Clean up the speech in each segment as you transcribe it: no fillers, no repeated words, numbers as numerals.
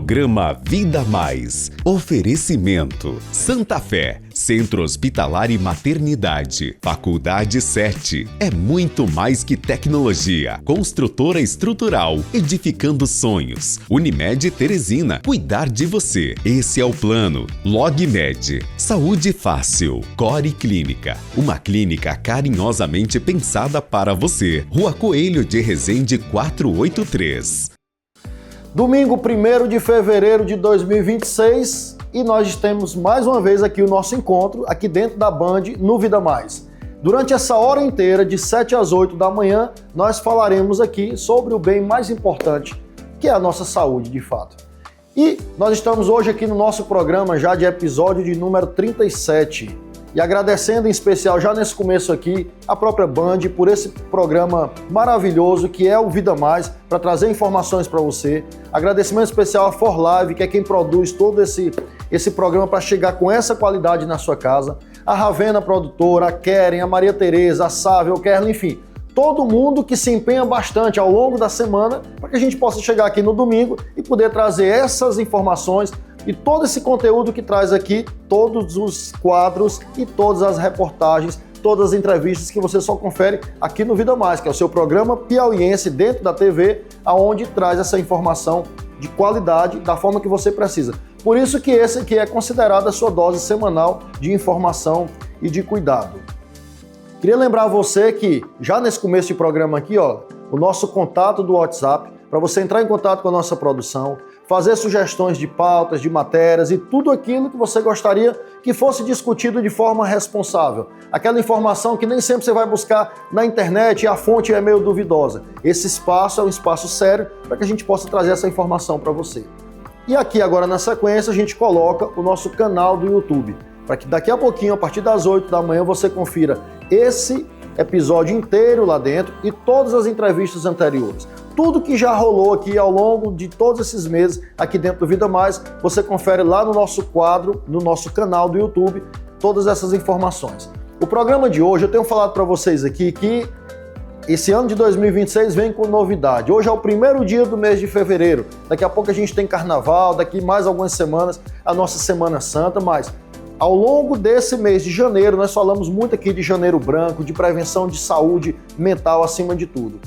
Programa Vida Mais. Oferecimento. Santa Fé, Centro Hospitalar e Maternidade. Faculdade 7. É muito mais que tecnologia. Construtora estrutural, edificando sonhos. Unimed Teresina, cuidar de você. Esse é o plano. LogMed. Saúde fácil. Core Clínica. Uma clínica carinhosamente pensada para você. Rua Coelho de Resende 483. Domingo 1º de fevereiro de 2026 e nós temos mais uma vez aqui o nosso encontro, aqui dentro da Band, no Vida Mais. Durante essa hora inteira, de 7 às 8 da manhã, nós falaremos aqui sobre o bem mais importante, que é a nossa saúde, de fato. E nós estamos hoje aqui no nosso programa já de episódio de número 37. E agradecendo em especial, já nesse começo aqui, a própria Band por esse programa maravilhoso que é o Vida Mais, para trazer informações para você. Agradecimento especial à For Live, que é quem produz todo esse programa para chegar com essa qualidade na sua casa. A Ravena Produtora, a Keren, a Maria Tereza, a Sávia, o Kerlin, enfim, todo mundo que se empenha bastante ao longo da semana para que a gente possa chegar aqui no domingo e poder trazer essas informações e todo esse conteúdo que traz aqui, todos os quadros e todas as reportagens, todas as entrevistas que você só confere aqui no Vida Mais, que é o seu programa piauiense dentro da TV, aonde traz essa informação de qualidade, da forma que você precisa. Por isso que esse aqui é considerado a sua dose semanal de informação e de cuidado. Queria lembrar você que, já nesse começo de programa aqui, o nosso contato do WhatsApp, para você entrar em contato com a nossa produção, fazer sugestões de pautas, de matérias e tudo aquilo que você gostaria que fosse discutido de forma responsável. Aquela informação que nem sempre você vai buscar na internet e a fonte é meio duvidosa. Esse espaço é um espaço sério para que a gente possa trazer essa informação para você. E aqui agora na sequência a gente coloca o nosso canal do YouTube, para que daqui a pouquinho, a partir das 8 da manhã, você confira esse episódio inteiro lá dentro e todas as entrevistas anteriores. Tudo que já rolou aqui ao longo de todos esses meses aqui dentro do Vida Mais, você confere lá no nosso quadro, no nosso canal do YouTube, todas essas informações. O programa de hoje, eu tenho falado para vocês aqui que esse ano de 2026 vem com novidade. Hoje é o primeiro dia do mês de fevereiro. Daqui a pouco a gente tem carnaval, daqui mais algumas semanas a nossa Semana Santa, mas ao longo desse mês de janeiro, nós falamos muito aqui de janeiro branco, de prevenção de saúde mental acima de tudo.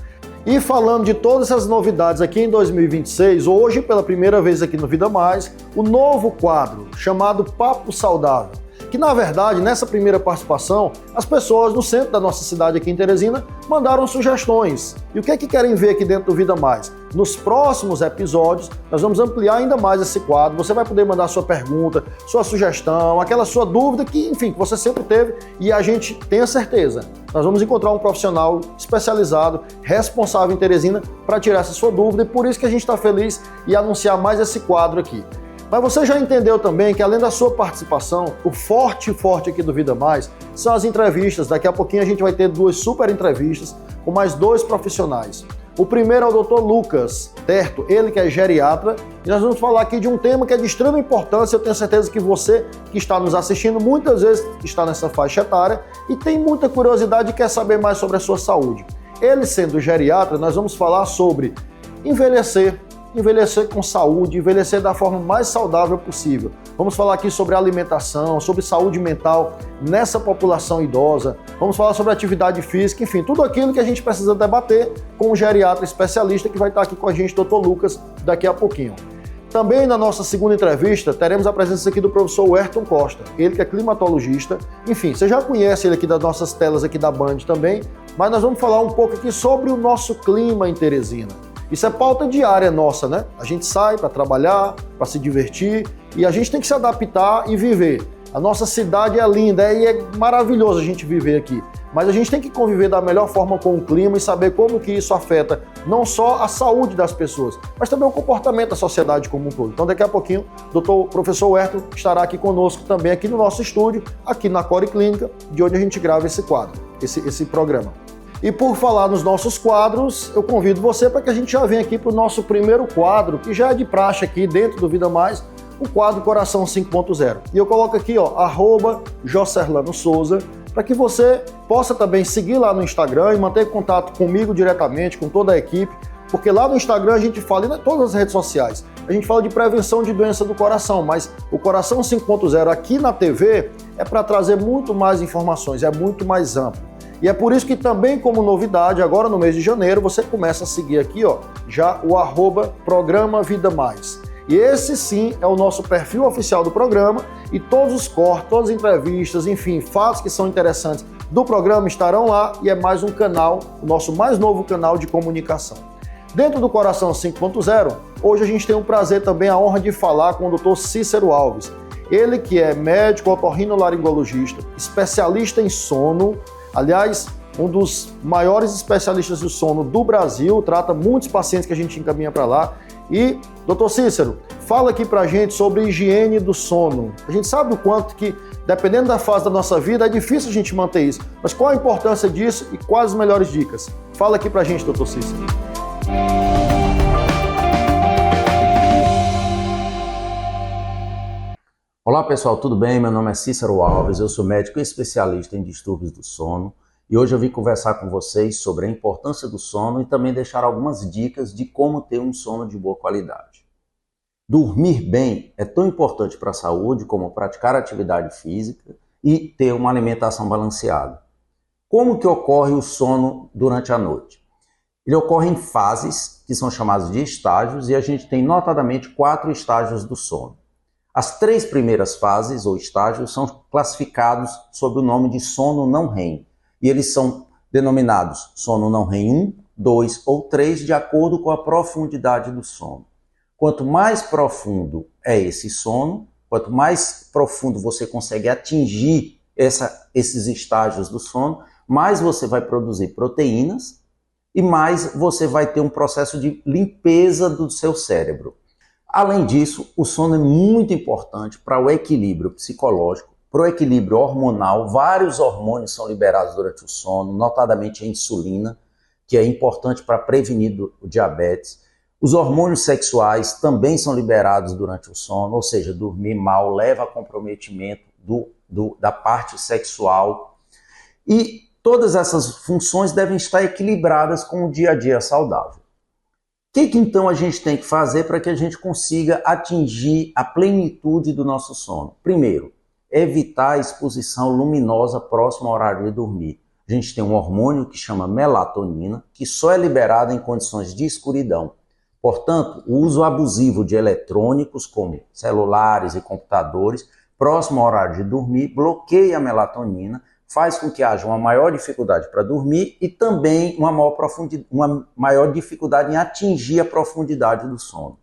E falando de todas essas novidades aqui em 2026, hoje, pela primeira vez aqui no Vida Mais, o novo quadro chamado Papo Saudável, que na verdade, nessa primeira participação, as pessoas no centro da nossa cidade aqui em Teresina mandaram sugestões. E o que é que querem ver aqui dentro do Vida Mais? Nos próximos episódios, nós vamos ampliar ainda mais esse quadro. Você vai poder mandar sua pergunta, sua sugestão, aquela sua dúvida que, enfim, que você sempre teve e a gente tem a certeza. Nós vamos encontrar um profissional especializado, responsável em Teresina, para tirar essa sua dúvida e por isso que a gente está feliz em anunciar mais esse quadro aqui. Mas você já entendeu também que além da sua participação, o forte aqui do Vida Mais são as entrevistas. Daqui a pouquinho a gente vai ter 2 super entrevistas com mais 2 profissionais. O primeiro é o Dr. Lucas Terto, ele que é geriatra, e nós vamos falar aqui de um tema que é de extrema importância. Eu tenho certeza que você que está nos assistindo muitas vezes está nessa faixa etária e tem muita curiosidade e quer saber mais sobre a sua saúde. Ele sendo geriatra, nós vamos falar sobre envelhecer com saúde, envelhecer da forma mais saudável possível. Vamos falar aqui sobre alimentação, sobre saúde mental nessa população idosa. Vamos falar sobre atividade física, enfim, tudo aquilo que a gente precisa debater com o geriatra especialista que vai estar aqui com a gente, Dr. Lucas, daqui a pouquinho. Também na nossa segunda entrevista, teremos a presença aqui do professor Werton Costa, ele que é climatologista. Enfim, você já conhece ele aqui das nossas telas aqui da Band também, mas nós vamos falar um pouco aqui sobre o nosso clima em Teresina. Isso é pauta diária nossa, né? A gente sai para trabalhar, para se divertir e a gente tem que se adaptar e viver. A nossa cidade é linda e é maravilhoso a gente viver aqui, mas a gente tem que conviver da melhor forma com o clima e saber como que isso afeta não só a saúde das pessoas, mas também o comportamento da sociedade como um todo. Então daqui a pouquinho, o professor Werton estará aqui conosco também aqui no nosso estúdio, aqui na Core Clínica, de onde a gente grava esse quadro, esse programa. E por falar nos nossos quadros, eu convido você para que a gente já venha aqui para o nosso primeiro quadro, que já é de praxe aqui dentro do Vida Mais, o quadro Coração 5.0. E eu coloco aqui, @Joserlano Souza, para que você possa também seguir lá no Instagram e manter contato comigo diretamente, com toda a equipe, porque lá no Instagram a gente fala, e em todas as redes sociais, a gente fala de prevenção de doença do coração, mas o Coração 5.0 aqui na TV é para trazer muito mais informações, é muito mais amplo. E é por isso que também, como novidade, agora no mês de janeiro, você começa a seguir aqui, ó, já o @Programa Vida Mais. E esse sim é o nosso perfil oficial do programa e todos os cortes, todas as entrevistas, enfim, fatos que são interessantes do programa estarão lá e é mais um canal, o nosso mais novo canal de comunicação. Dentro do Coração 5.0, hoje a gente tem o prazer também, a honra de falar com o Dr. Cícero Alves. Ele que é médico otorrinolaringologista, especialista em sono, aliás, um dos maiores especialistas de sono do Brasil, trata muitos pacientes que a gente encaminha para lá. E, doutor Cícero, fala aqui pra gente sobre higiene do sono. A gente sabe o quanto que, dependendo da fase da nossa vida, é difícil a gente manter isso. Mas qual a importância disso e quais as melhores dicas? Fala aqui pra gente, doutor Cícero. Olá pessoal, tudo bem? Meu nome é Cícero Alves, eu sou médico especialista em distúrbios do sono e hoje eu vim conversar com vocês sobre a importância do sono e também deixar algumas dicas de como ter um sono de boa qualidade. Dormir bem é tão importante para a saúde como praticar atividade física e ter uma alimentação balanceada. Como que ocorre o sono durante a noite? Ele ocorre em fases, que são chamadas de estágios, e a gente tem notadamente 4 estágios do sono. As 3 primeiras fases ou estágios são classificados sob o nome de sono não REM, e eles são denominados sono não REM 1, 2 ou 3 de acordo com a profundidade do sono. Quanto mais profundo é esse sono, quanto mais profundo você consegue atingir esses estágios do sono, mais você vai produzir proteínas e mais você vai ter um processo de limpeza do seu cérebro. Além disso, o sono é muito importante para o equilíbrio psicológico, para o equilíbrio hormonal. Vários hormônios são liberados durante o sono, notadamente a insulina, que é importante para prevenir o diabetes. Os hormônios sexuais também são liberados durante o sono, ou seja, dormir mal leva a comprometimento da parte sexual. E todas essas funções devem estar equilibradas com o dia a dia saudável. O que então a gente tem que fazer para que a gente consiga atingir a plenitude do nosso sono? Primeiro, evitar a exposição luminosa próximo ao horário de dormir. A gente tem um hormônio que chama melatonina, que só é liberado em condições de escuridão. Portanto, o uso abusivo de eletrônicos, como celulares e computadores, próximo ao horário de dormir, bloqueia a melatonina, faz com que haja uma maior dificuldade para dormir e também uma maior dificuldade em atingir a profundidade do sono.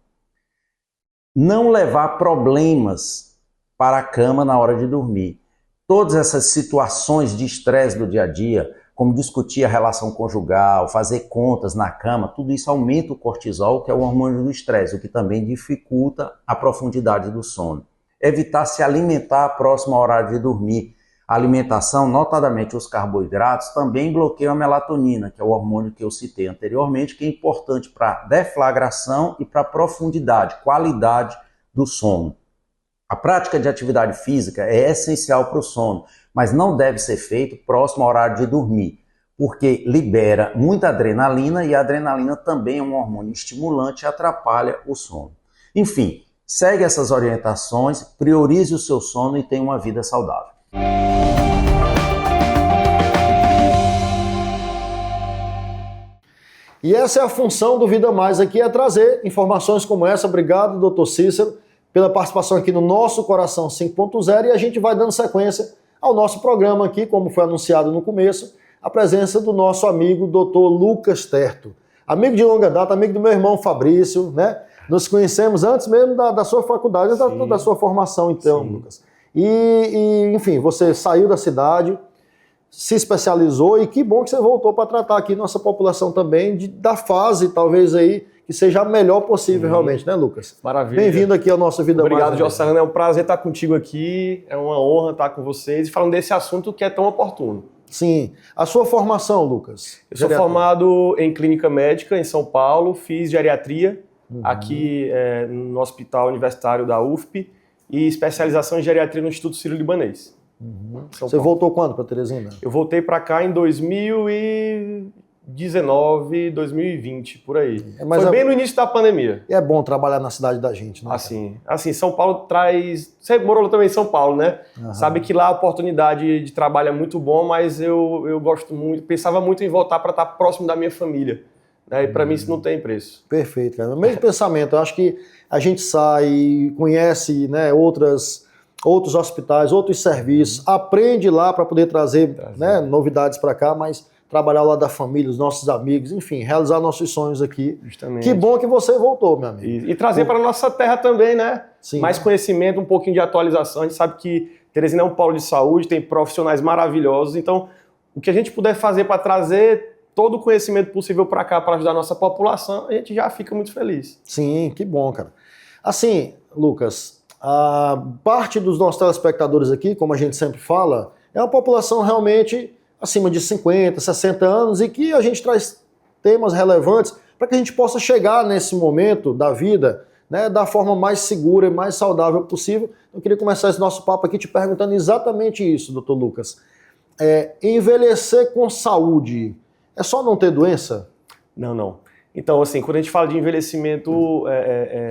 Não levar problemas para a cama na hora de dormir. Todas essas situações de estresse do dia a dia, como discutir a relação conjugal, fazer contas na cama, tudo isso aumenta o cortisol, que é o hormônio do estresse, o que também dificulta a profundidade do sono. Evitar se alimentar próximo ao horário de dormir. A alimentação, notadamente os carboidratos, também bloqueiam a melatonina, que é o hormônio que eu citei anteriormente, que é importante para a deflagração e para a profundidade, qualidade do sono. A prática de atividade física é essencial para o sono, mas não deve ser feito próximo ao horário de dormir, porque libera muita adrenalina e a adrenalina também é um hormônio estimulante e atrapalha o sono. Enfim, segue essas orientações, priorize o seu sono e tenha uma vida saudável. E essa é a função do Vida Mais aqui, é trazer informações como essa. Obrigado, doutor Cícero, pela participação aqui no nosso Coração 5.0 e a gente vai dando sequência ao nosso programa aqui, como foi anunciado no começo, a presença do nosso amigo doutor Lucas Terto. Amigo de longa data, amigo do meu irmão Fabrício, né? Nos conhecemos antes mesmo da sua faculdade, da sua formação, então, sim, Lucas. Enfim, você saiu da cidade, se especializou e que bom que você voltou para tratar aqui nossa população também da fase, talvez aí, que seja a melhor possível realmente, né, Lucas? Maravilha. Bem-vindo aqui ao nosso Vida Mais. Obrigado, Jossana. É um prazer estar contigo aqui, é uma honra estar com vocês e falando desse assunto que é tão oportuno. Sim. A sua formação, Lucas? Eu sou formado em clínica médica em São Paulo, fiz geriatria aqui no Hospital Universitário da UFP e especialização em geriatria no Instituto Sírio-Libanês. Você voltou quando para Teresina? Eu voltei para cá em 2000 e 2019, 2020, por aí. Mas foi bem no início da pandemia. E é bom trabalhar na cidade da gente, né? Assim, São Paulo traz... Você morou também em São Paulo, né? Sabe que lá a oportunidade de trabalho é muito bom, mas eu gosto muito, pensava muito em voltar para estar próximo da minha família. Né? E para mim isso não tem preço. Perfeito, cara. O mesmo pensamento. Eu acho que a gente sai, conhece, né, outros hospitais, outros serviços, aprende lá para poder trazer, né, novidades para cá, mas trabalhar ao lado da família, os nossos amigos, enfim, realizar nossos sonhos aqui. Justamente. Que bom que você voltou, meu amigo. E trazer para a nossa terra também, né? Sim. Mais conhecimento, um pouquinho de atualização. A gente sabe que Teresina é um polo de saúde, tem profissionais maravilhosos, então o que a gente puder fazer para trazer todo o conhecimento possível para cá, para ajudar a nossa população, a gente já fica muito feliz. Sim, que bom, cara. Assim, Lucas, a parte dos nossos telespectadores aqui, como a gente sempre fala, é uma população realmente acima de 50, 60 anos e que a gente traz temas relevantes para que a gente possa chegar nesse momento da vida, né, da forma mais segura e mais saudável possível. Eu queria começar esse nosso papo aqui te perguntando exatamente isso, doutor Lucas. Envelhecer com saúde é só não ter doença? Não. Então, assim, quando a gente fala de envelhecimento,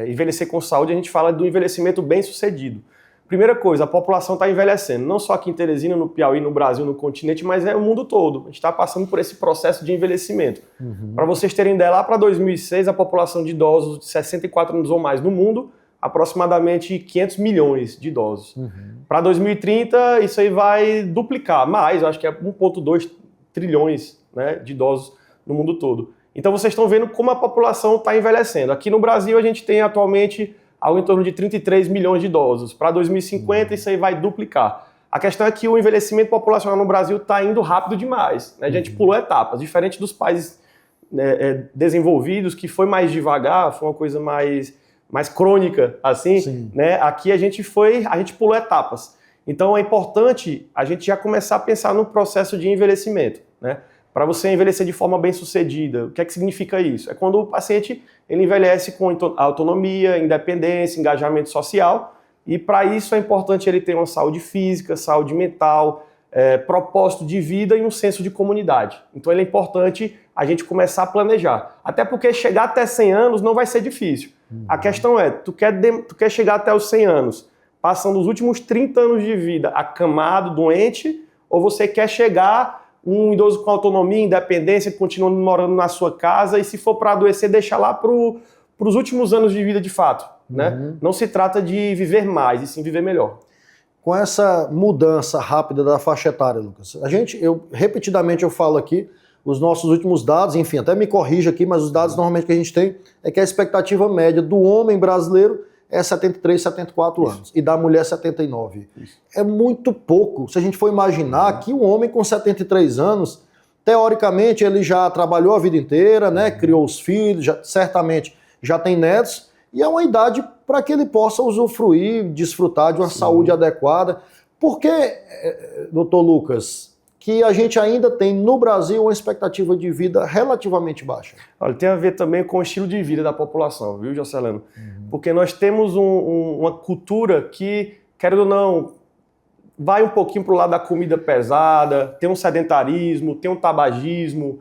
envelhecer com saúde, a gente fala do envelhecimento bem-sucedido. Primeira coisa, a população está envelhecendo, não só aqui em Teresina, no Piauí, no Brasil, no continente, mas é o mundo todo. A gente está passando por esse processo de envelhecimento. Para vocês terem ideia, lá para 2006, a população de idosos de 64 anos ou mais no mundo, aproximadamente 500 milhões de idosos. Para 2030, isso aí vai duplicar, mais, eu acho que é 1,2 trilhões, né, de idosos no mundo todo. Então vocês estão vendo como a população está envelhecendo. Aqui no Brasil a gente tem atualmente algo em torno de 33 milhões de idosos. Para 2050 isso aí vai duplicar. A questão é que o envelhecimento populacional no Brasil está indo rápido demais. Né? A gente pulou etapas, diferente dos países desenvolvidos, que foi mais devagar, foi uma coisa mais crônica, assim. Né? Aqui a gente pulou etapas. Então é importante a gente já começar a pensar no processo de envelhecimento, né? Para você envelhecer de forma bem-sucedida, o que é que significa isso? É quando o paciente ele envelhece com autonomia, independência, engajamento social, e para isso é importante ele ter uma saúde física, saúde mental, propósito de vida e um senso de comunidade. Então é importante a gente começar a planejar. Até porque chegar até 100 anos não vai ser difícil. A questão é, tu quer chegar até os 100 anos, passando os últimos 30 anos de vida acamado, doente, ou você quer chegar um idoso com autonomia, independência, continuando morando na sua casa e se for para adoecer, deixar lá para os últimos anos de vida de fato. Né? Não se trata de viver mais, e sim viver melhor. Com essa mudança rápida da faixa etária, Lucas, repetidamente eu falo aqui, os nossos últimos dados, enfim, até me corrija aqui, mas os dados normalmente que a gente tem é que a expectativa média do homem brasileiro é 73, 74 anos. E da mulher, 79. Isso. É muito pouco. Se a gente for imaginar que um homem com 73 anos, teoricamente, ele já trabalhou a vida inteira, né? Criou os filhos, certamente já tem netos, e é uma idade para que ele possa usufruir, desfrutar de uma saúde adequada. Por que, doutor Lucas, que a gente ainda tem no Brasil uma expectativa de vida relativamente baixa? Olha, tem a ver também com o estilo de vida da população, viu, Jocelano? Porque nós temos uma cultura que, querendo ou não, vai um pouquinho para o lado da comida pesada, tem um sedentarismo, tem um tabagismo,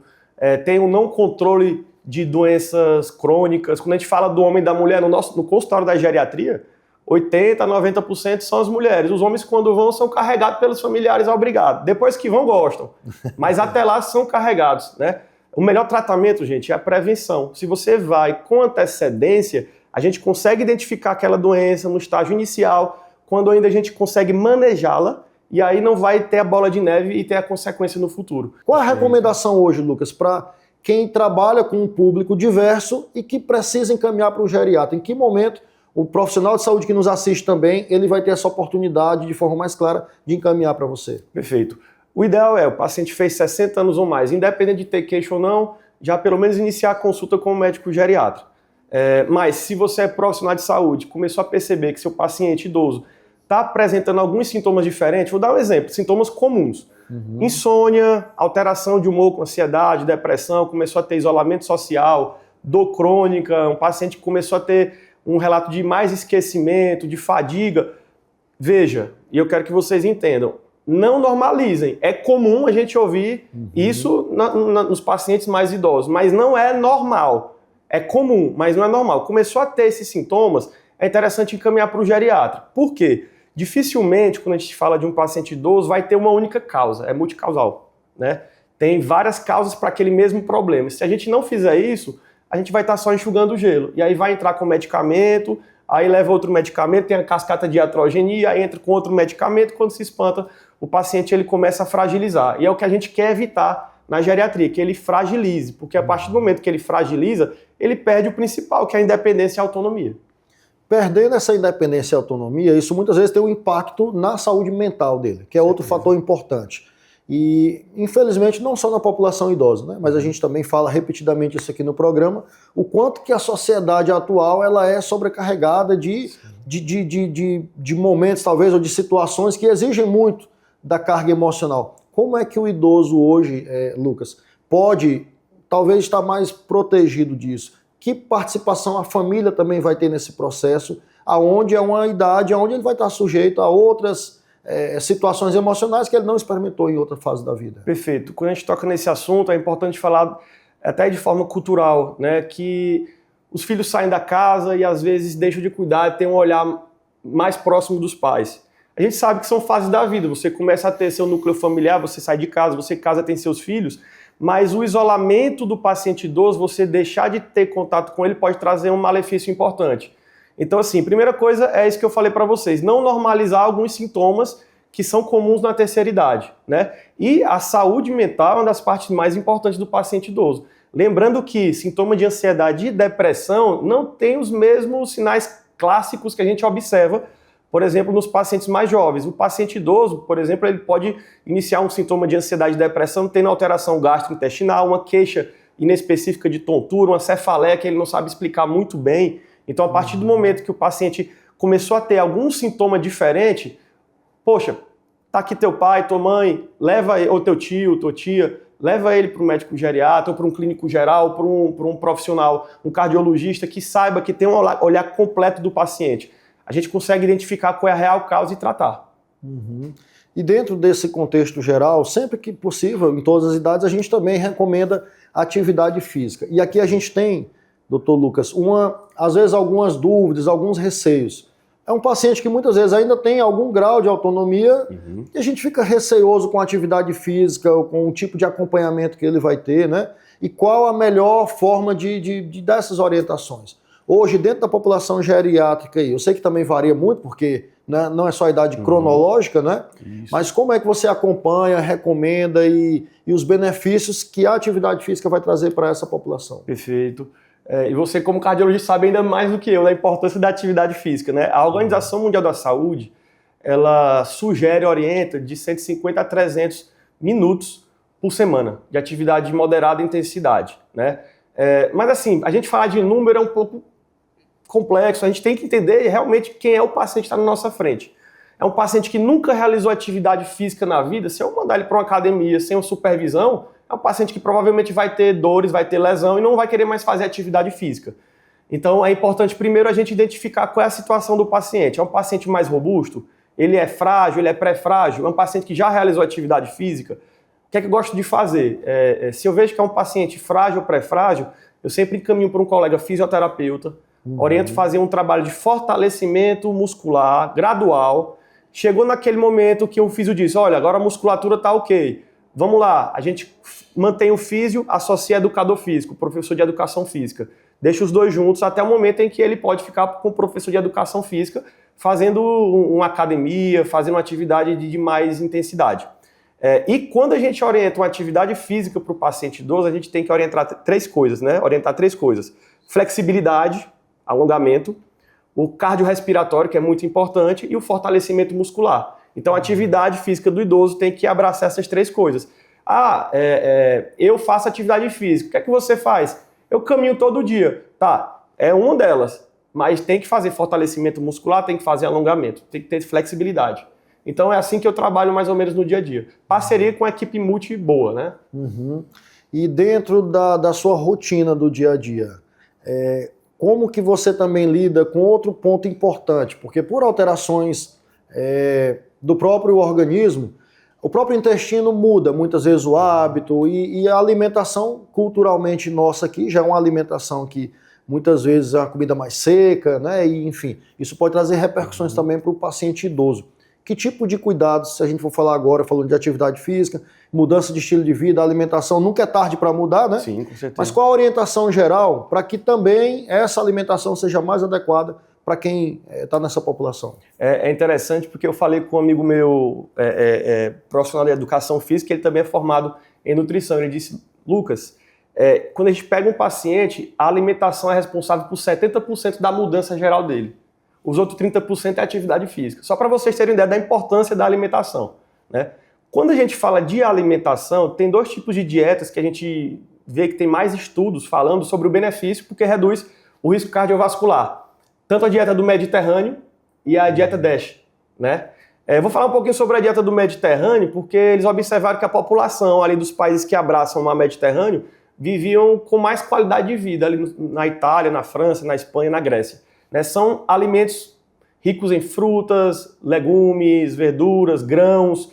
tem um não controle de doenças crônicas. Quando a gente fala do homem e da mulher, no consultório da geriatria, 80%, 90% são as mulheres. Os homens, quando vão, são carregados pelos familiares obrigados. Depois que vão, gostam. Mas até lá são carregados, né? O melhor tratamento, gente, é a prevenção. Se você vai com antecedência, a gente consegue identificar aquela doença no estágio inicial, quando ainda a gente consegue manejá-la, e aí não vai ter a bola de neve e ter a consequência no futuro. Qual a recomendação hoje, Lucas, para quem trabalha com um público diverso e que precisa encaminhar para o geriatra? Em que momento o profissional de saúde que nos assiste também, ele vai ter essa oportunidade de forma mais clara de encaminhar para você? Perfeito. O ideal é o paciente fez 60 anos ou mais, independente de ter queixa ou não, já pelo menos iniciar a consulta com o médico geriatra. Mas se você é profissional de saúde, começou a perceber que seu paciente idoso está apresentando alguns sintomas diferentes, vou dar um exemplo, sintomas comuns. Insônia, alteração de humor com ansiedade, depressão, começou a ter isolamento social, dor crônica, um paciente que começou a ter um relato de mais esquecimento, de fadiga. Veja, e eu quero que vocês entendam, não normalizem. É comum a gente ouvir isso nos pacientes mais idosos, mas não é normal. É comum, mas não é normal. Começou a ter esses sintomas, é interessante encaminhar para o geriatra. Por quê? Dificilmente, quando a gente fala de um paciente idoso, vai ter uma única causa, é multicausal, né? Tem várias causas para aquele mesmo problema. Se a gente não fizer isso, a gente vai estar só enxugando o gelo. E aí vai entrar com medicamento, aí leva outro medicamento, tem a cascata de iatrogenia, aí entra com outro medicamento, quando se espanta, o paciente ele começa a fragilizar. E é o que a gente quer evitar na geriatria, que ele fragilize, porque a partir do momento que ele fragiliza, ele perde o principal, que é a independência e a autonomia. Perdendo essa independência e autonomia, isso muitas vezes tem um impacto na saúde mental dele, que é outro fator importante. E, infelizmente, não só na população idosa, né? Mas a gente também fala repetidamente isso aqui no programa, o quanto que a sociedade atual ela é sobrecarregada de momentos, talvez, ou de situações que exigem muito da carga emocional. Como é que o idoso hoje, Lucas, pode, talvez, estar mais protegido disso? Que participação a família também vai ter nesse processo, aonde é uma idade onde ele vai estar sujeito a outras situações emocionais que ele não experimentou em outra fase da vida. Perfeito. Quando a gente toca nesse assunto, é importante falar até de forma cultural, né, que os filhos saem da casa e às vezes deixam de cuidar, têm um olhar mais próximo dos pais. A gente sabe que são fases da vida, você começa a ter seu núcleo familiar, você sai de casa, você casa, tem seus filhos, mas o isolamento do paciente idoso, você deixar de ter contato com ele pode trazer um malefício importante. Então, assim, primeira coisa é isso que eu falei para vocês, não normalizar alguns sintomas que são comuns na terceira idade, né? E a saúde mental é uma das partes mais importantes do paciente idoso. Lembrando que sintoma de ansiedade e depressão não tem os mesmos sinais clássicos que a gente observa, por exemplo, nos pacientes mais jovens. O paciente idoso, por exemplo, ele pode iniciar um sintoma de ansiedade e depressão tendo alteração gastrointestinal, uma queixa inespecífica de tontura, uma cefaleia que ele não sabe explicar muito bem. Então, a partir do momento que o paciente começou a ter algum sintoma diferente, poxa, tá aqui teu pai, tua mãe, leva ele, ou teu tio, tua tia, leva ele para um médico geriatra, ou para um clínico geral, para um profissional, um cardiologista que saiba, que tem um olhar completo do paciente. A gente consegue identificar qual é a real causa e tratar. Uhum. E dentro desse contexto geral, sempre que possível, em todas as idades, a gente também recomenda atividade física. E aqui a gente tem, doutor Lucas, às vezes algumas dúvidas, alguns receios. É um paciente que muitas vezes ainda tem algum grau de autonomia e a gente fica receoso com a atividade física, ou com o tipo de acompanhamento que ele vai ter, né? E qual a melhor forma de dar essas orientações. Hoje, dentro da população geriátrica, eu sei que também varia muito, porque né, não é só a idade cronológica, né? Isso. Mas como é que você acompanha, recomenda e os benefícios que a atividade física vai trazer para essa população? Perfeito. E você, como cardiologista, sabe ainda mais do que eu da importância da atividade física, né? A Organização Mundial da Saúde, ela sugere, orienta de 150 a 300 minutos por semana de atividade de moderada intensidade, né? Mas assim, a gente falar de número é um pouco complexo, a gente tem que entender realmente quem é o paciente que está na nossa frente. É um paciente que nunca realizou atividade física na vida, se eu mandar ele para uma academia sem uma supervisão, é um paciente que provavelmente vai ter dores, vai ter lesão e não vai querer mais fazer atividade física. Então é importante primeiro a gente identificar qual é a situação do paciente. É um paciente mais robusto? Ele é frágil? Ele é pré-frágil? É um paciente que já realizou atividade física? O que é que eu gosto de fazer? Se eu vejo que é um paciente frágil ou pré-frágil, eu sempre encaminho para um colega fisioterapeuta, oriento fazer um trabalho de fortalecimento muscular gradual. Chegou naquele momento que o físio disse, olha, agora a musculatura está ok. Vamos lá, a gente mantém o físio, associa educador físico, professor de educação física. Deixa os dois juntos até o momento em que ele pode ficar com o professor de educação física fazendo uma academia, fazendo uma atividade de mais intensidade. E quando a gente orienta uma atividade física para o paciente idoso, a gente tem que orientar três coisas, né? Orientar três coisas. Flexibilidade, alongamento, o cardiorrespiratório, que é muito importante, e o fortalecimento muscular. Então, a atividade física do idoso tem que abraçar essas três coisas. Eu faço atividade física. O que é que você faz? Eu caminho todo dia. Tá, é uma delas. Mas tem que fazer fortalecimento muscular, tem que fazer alongamento, tem que ter flexibilidade. Então, é assim que eu trabalho mais ou menos no dia a dia. Parceria com a equipe multi boa, né? Uhum. E dentro da sua rotina do dia a dia, como que você também lida com outro ponto importante? Porque por alterações do próprio organismo, o próprio intestino muda muitas vezes o hábito e a alimentação culturalmente nossa aqui já é uma alimentação que muitas vezes é uma comida mais seca, né? E, enfim, isso pode trazer repercussões também para o paciente idoso. Que tipo de cuidados, se a gente for falar agora, falando de atividade física, mudança de estilo de vida, alimentação, nunca é tarde para mudar, né? Sim, com certeza. Mas qual a orientação geral para que também essa alimentação seja mais adequada para quem está nessa população? É interessante porque eu falei com um amigo meu profissional de educação física, ele também é formado em nutrição. Ele disse, Lucas, quando a gente pega um paciente, a alimentação é responsável por 70% da mudança geral dele. Os outros 30% é atividade física. Só para vocês terem ideia da importância da alimentação, né? Quando a gente fala de alimentação, tem dois tipos de dietas que a gente vê que tem mais estudos falando sobre o benefício, porque reduz o risco cardiovascular. Tanto a dieta do Mediterrâneo e a dieta DASH, né? Vou falar um pouquinho sobre a dieta do Mediterrâneo, porque eles observaram que a população ali dos países que abraçam o Mediterrâneo viviam com mais qualidade de vida, ali na Itália, na França, na Espanha, na Grécia. Né? São alimentos ricos em frutas, legumes, verduras, grãos,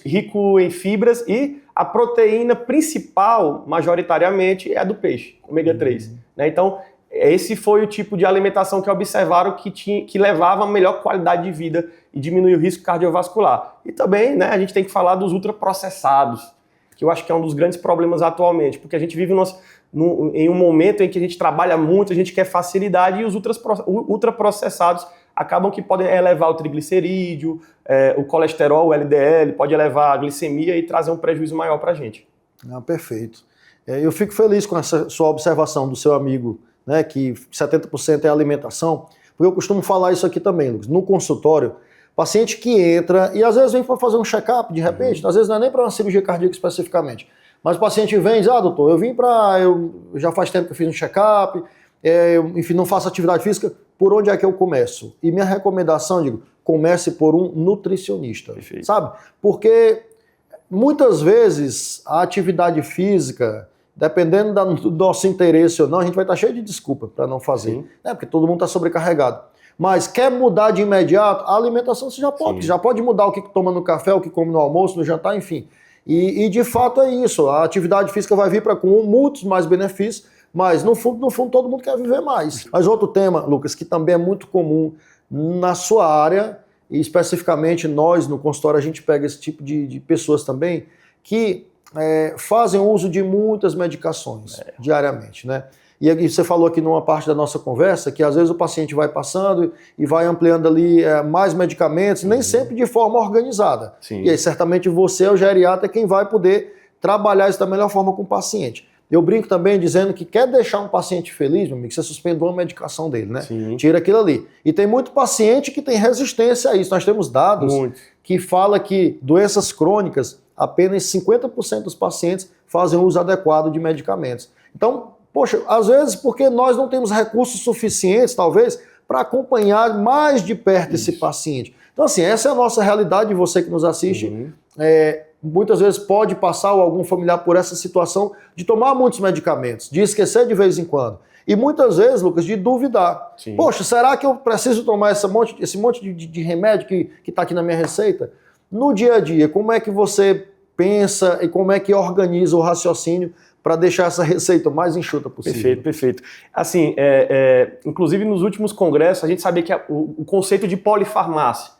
rico em fibras, e a proteína principal, majoritariamente, é a do peixe, ômega 3. Né? Então, esse foi o tipo de alimentação que observaram que levava a melhor qualidade de vida e diminuir o risco cardiovascular. E também, né, a gente tem que falar dos ultraprocessados, que eu acho que é um dos grandes problemas atualmente, porque a gente vive em um momento em que a gente trabalha muito, a gente quer facilidade, e os ultraprocessados acabam que podem elevar o triglicerídeo, o colesterol, o LDL, pode elevar a glicemia e trazer um prejuízo maior para a gente. Perfeito. Eu fico feliz com essa sua observação do seu amigo, né, que 70% é alimentação, porque eu costumo falar isso aqui também, Lucas. No consultório, paciente que entra, e às vezes vem para fazer um check-up, de repente, às vezes não é nem para uma cirurgia cardíaca especificamente, mas o paciente vem e diz, doutor, eu já faz tempo que eu fiz um check-up, enfim, não faço atividade física, por onde é que eu começo? E minha recomendação, digo, comece por um nutricionista, Perfeito. Sabe? Porque muitas vezes a atividade física, dependendo do nosso interesse ou não, a gente vai estar cheio de desculpa para não fazer, né? Porque todo mundo está sobrecarregado. Mas quer mudar de imediato, a alimentação você já pode mudar o que toma no café, o que come no almoço, no jantar, enfim. E de fato é isso, a atividade física vai vir com muitos mais benefícios, mas no fundo todo mundo quer viver mais. Mas outro tema, Lucas, que também é muito comum na sua área, e especificamente nós no consultório a gente pega esse tipo de pessoas também, que fazem uso de muitas medicações diariamente, né? E você falou aqui numa parte da nossa conversa que às vezes o paciente vai passando e vai ampliando ali mais medicamentos, nem sempre de forma organizada. Sim. E aí certamente você, o geriatra, é quem vai poder trabalhar isso da melhor forma com o paciente. Eu brinco também dizendo que quer deixar um paciente feliz, meu amigo, você suspendeu a medicação dele, né? Sim. Tira aquilo ali. E tem muito paciente que tem resistência a isso. Nós temos dados que falam que doenças crônicas, apenas 50% dos pacientes fazem uso adequado de medicamentos. Então, poxa, às vezes porque nós não temos recursos suficientes, talvez, para acompanhar mais de perto esse paciente. Então, assim, essa é a nossa realidade, você que nos assiste. Muitas vezes pode passar ou algum familiar por essa situação de tomar muitos medicamentos, de esquecer de vez em quando. E muitas vezes, Lucas, de duvidar. Sim. Poxa, será que eu preciso tomar esse monte de remédio que está aqui na minha receita? No dia a dia, como é que você pensa e como é que organiza o raciocínio para deixar essa receita o mais enxuta possível? Perfeito, perfeito. Assim, inclusive nos últimos congressos, a gente sabia que o conceito de polifarmácia,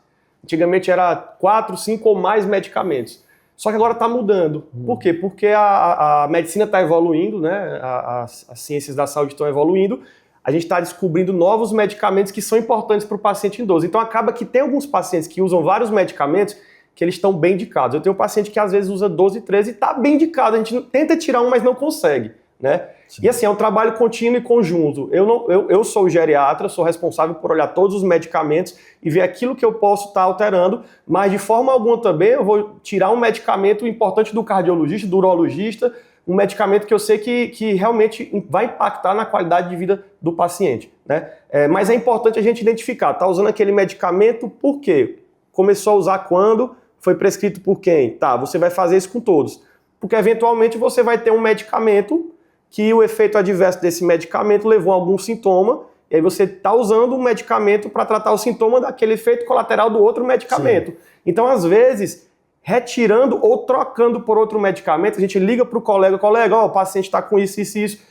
antigamente era 4, 5 ou mais medicamentos. Só que agora está mudando. Por quê? Porque a medicina está evoluindo, né? As ciências da saúde estão evoluindo, a gente está descobrindo novos medicamentos que são importantes para o paciente idoso. Então acaba que tem alguns pacientes que usam vários medicamentos que eles estão bem indicados. Eu tenho um paciente que às vezes usa 12, 13 e está bem indicado. A gente tenta tirar um, mas não consegue, né? E assim, é um trabalho contínuo e conjunto. Eu sou o geriatra, sou responsável por olhar todos os medicamentos e ver aquilo que eu posso estar alterando, mas de forma alguma também eu vou tirar um medicamento importante do cardiologista, do urologista, um medicamento que eu sei que realmente vai impactar na qualidade de vida do paciente, né? Mas é importante a gente identificar, está usando aquele medicamento por quê? Começou a usar quando? Foi prescrito por quem? Tá, você vai fazer isso com todos. Porque eventualmente você vai ter um medicamento que o efeito adverso desse medicamento levou a algum sintoma, e aí você está usando um medicamento para tratar o sintoma daquele efeito colateral do outro medicamento. Sim. Então, às vezes, retirando ou trocando por outro medicamento, a gente liga para o colega, o paciente está com isso,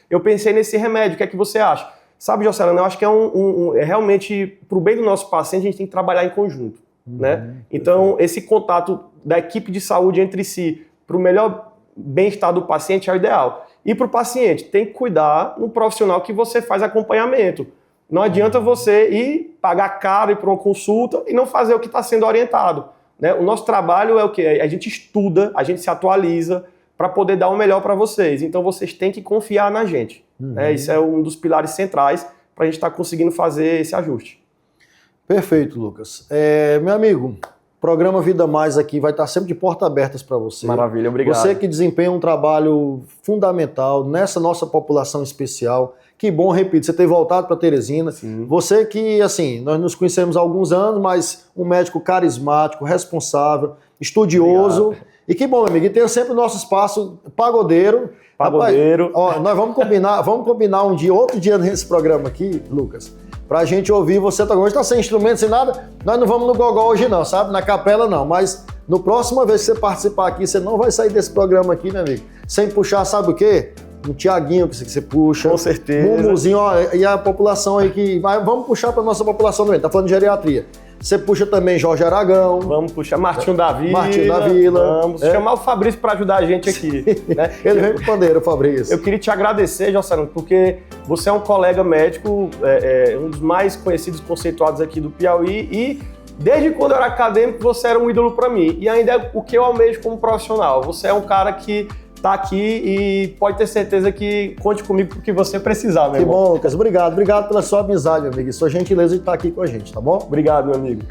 eu pensei nesse remédio, o que é que você acha? Sabe, Josselano, eu acho que é realmente, para o bem do nosso paciente, a gente tem que trabalhar em conjunto, né? Então, esse contato da equipe de saúde entre si, para o melhor bem-estar do paciente é o ideal. E para o paciente, tem que cuidar no profissional que você faz acompanhamento. Não adianta você ir pagar caro ir para uma consulta e não fazer o que está sendo orientado, né? O nosso trabalho é o quê? A gente estuda, a gente se atualiza para poder dar o melhor para vocês. Então vocês têm que confiar na gente. Né? Isso é um dos pilares centrais para a gente estar conseguindo fazer esse ajuste. Perfeito, Lucas. Meu amigo, programa Vida Mais aqui vai estar sempre de portas abertas para você. Maravilha, obrigado. Você que desempenha um trabalho fundamental nessa nossa população especial. Que bom, repito, você ter voltado para Teresina. Sim. Você que, assim, nós nos conhecemos há alguns anos, mas um médico carismático, responsável, estudioso. Obrigado. E que bom, meu amigo, e tem sempre o nosso espaço pagodeiro. Pagodeiro. Rapaz, ó, nós vamos combinar outro dia nesse programa aqui, Lucas, pra gente ouvir você. Hoje tá sem instrumento, sem nada, nós não vamos no gogó hoje não, sabe? Na capela não, mas no próxima vez que você participar aqui, você não vai sair desse programa aqui, meu amigo, sem puxar, sabe o quê? Um Tiaguinho que você puxa. Com certeza. Mumuzinho, ó, e a população aí que... Vamos puxar pra nossa população também, tá falando de geriatria. Você puxa também Jorge Aragão. Vamos puxar Martinho da Vila. Martinho da Vila. Vamos chamar o Fabrício para ajudar a gente aqui. Né? Ele vem pro pandeiro, Fabrício. Eu queria te agradecer, Josselano, porque você é um colega médico, um dos mais conhecidos e conceituados aqui do Piauí e desde quando eu era acadêmico você era um ídolo para mim. E ainda é o que eu almejo como profissional. Você é um cara que tá aqui e pode ter certeza que conte comigo porque você precisar, meu irmão. Que bom, Lucas. Obrigado pela sua amizade, meu amigo, e sua gentileza de estar aqui com a gente, tá bom? Obrigado, meu amigo.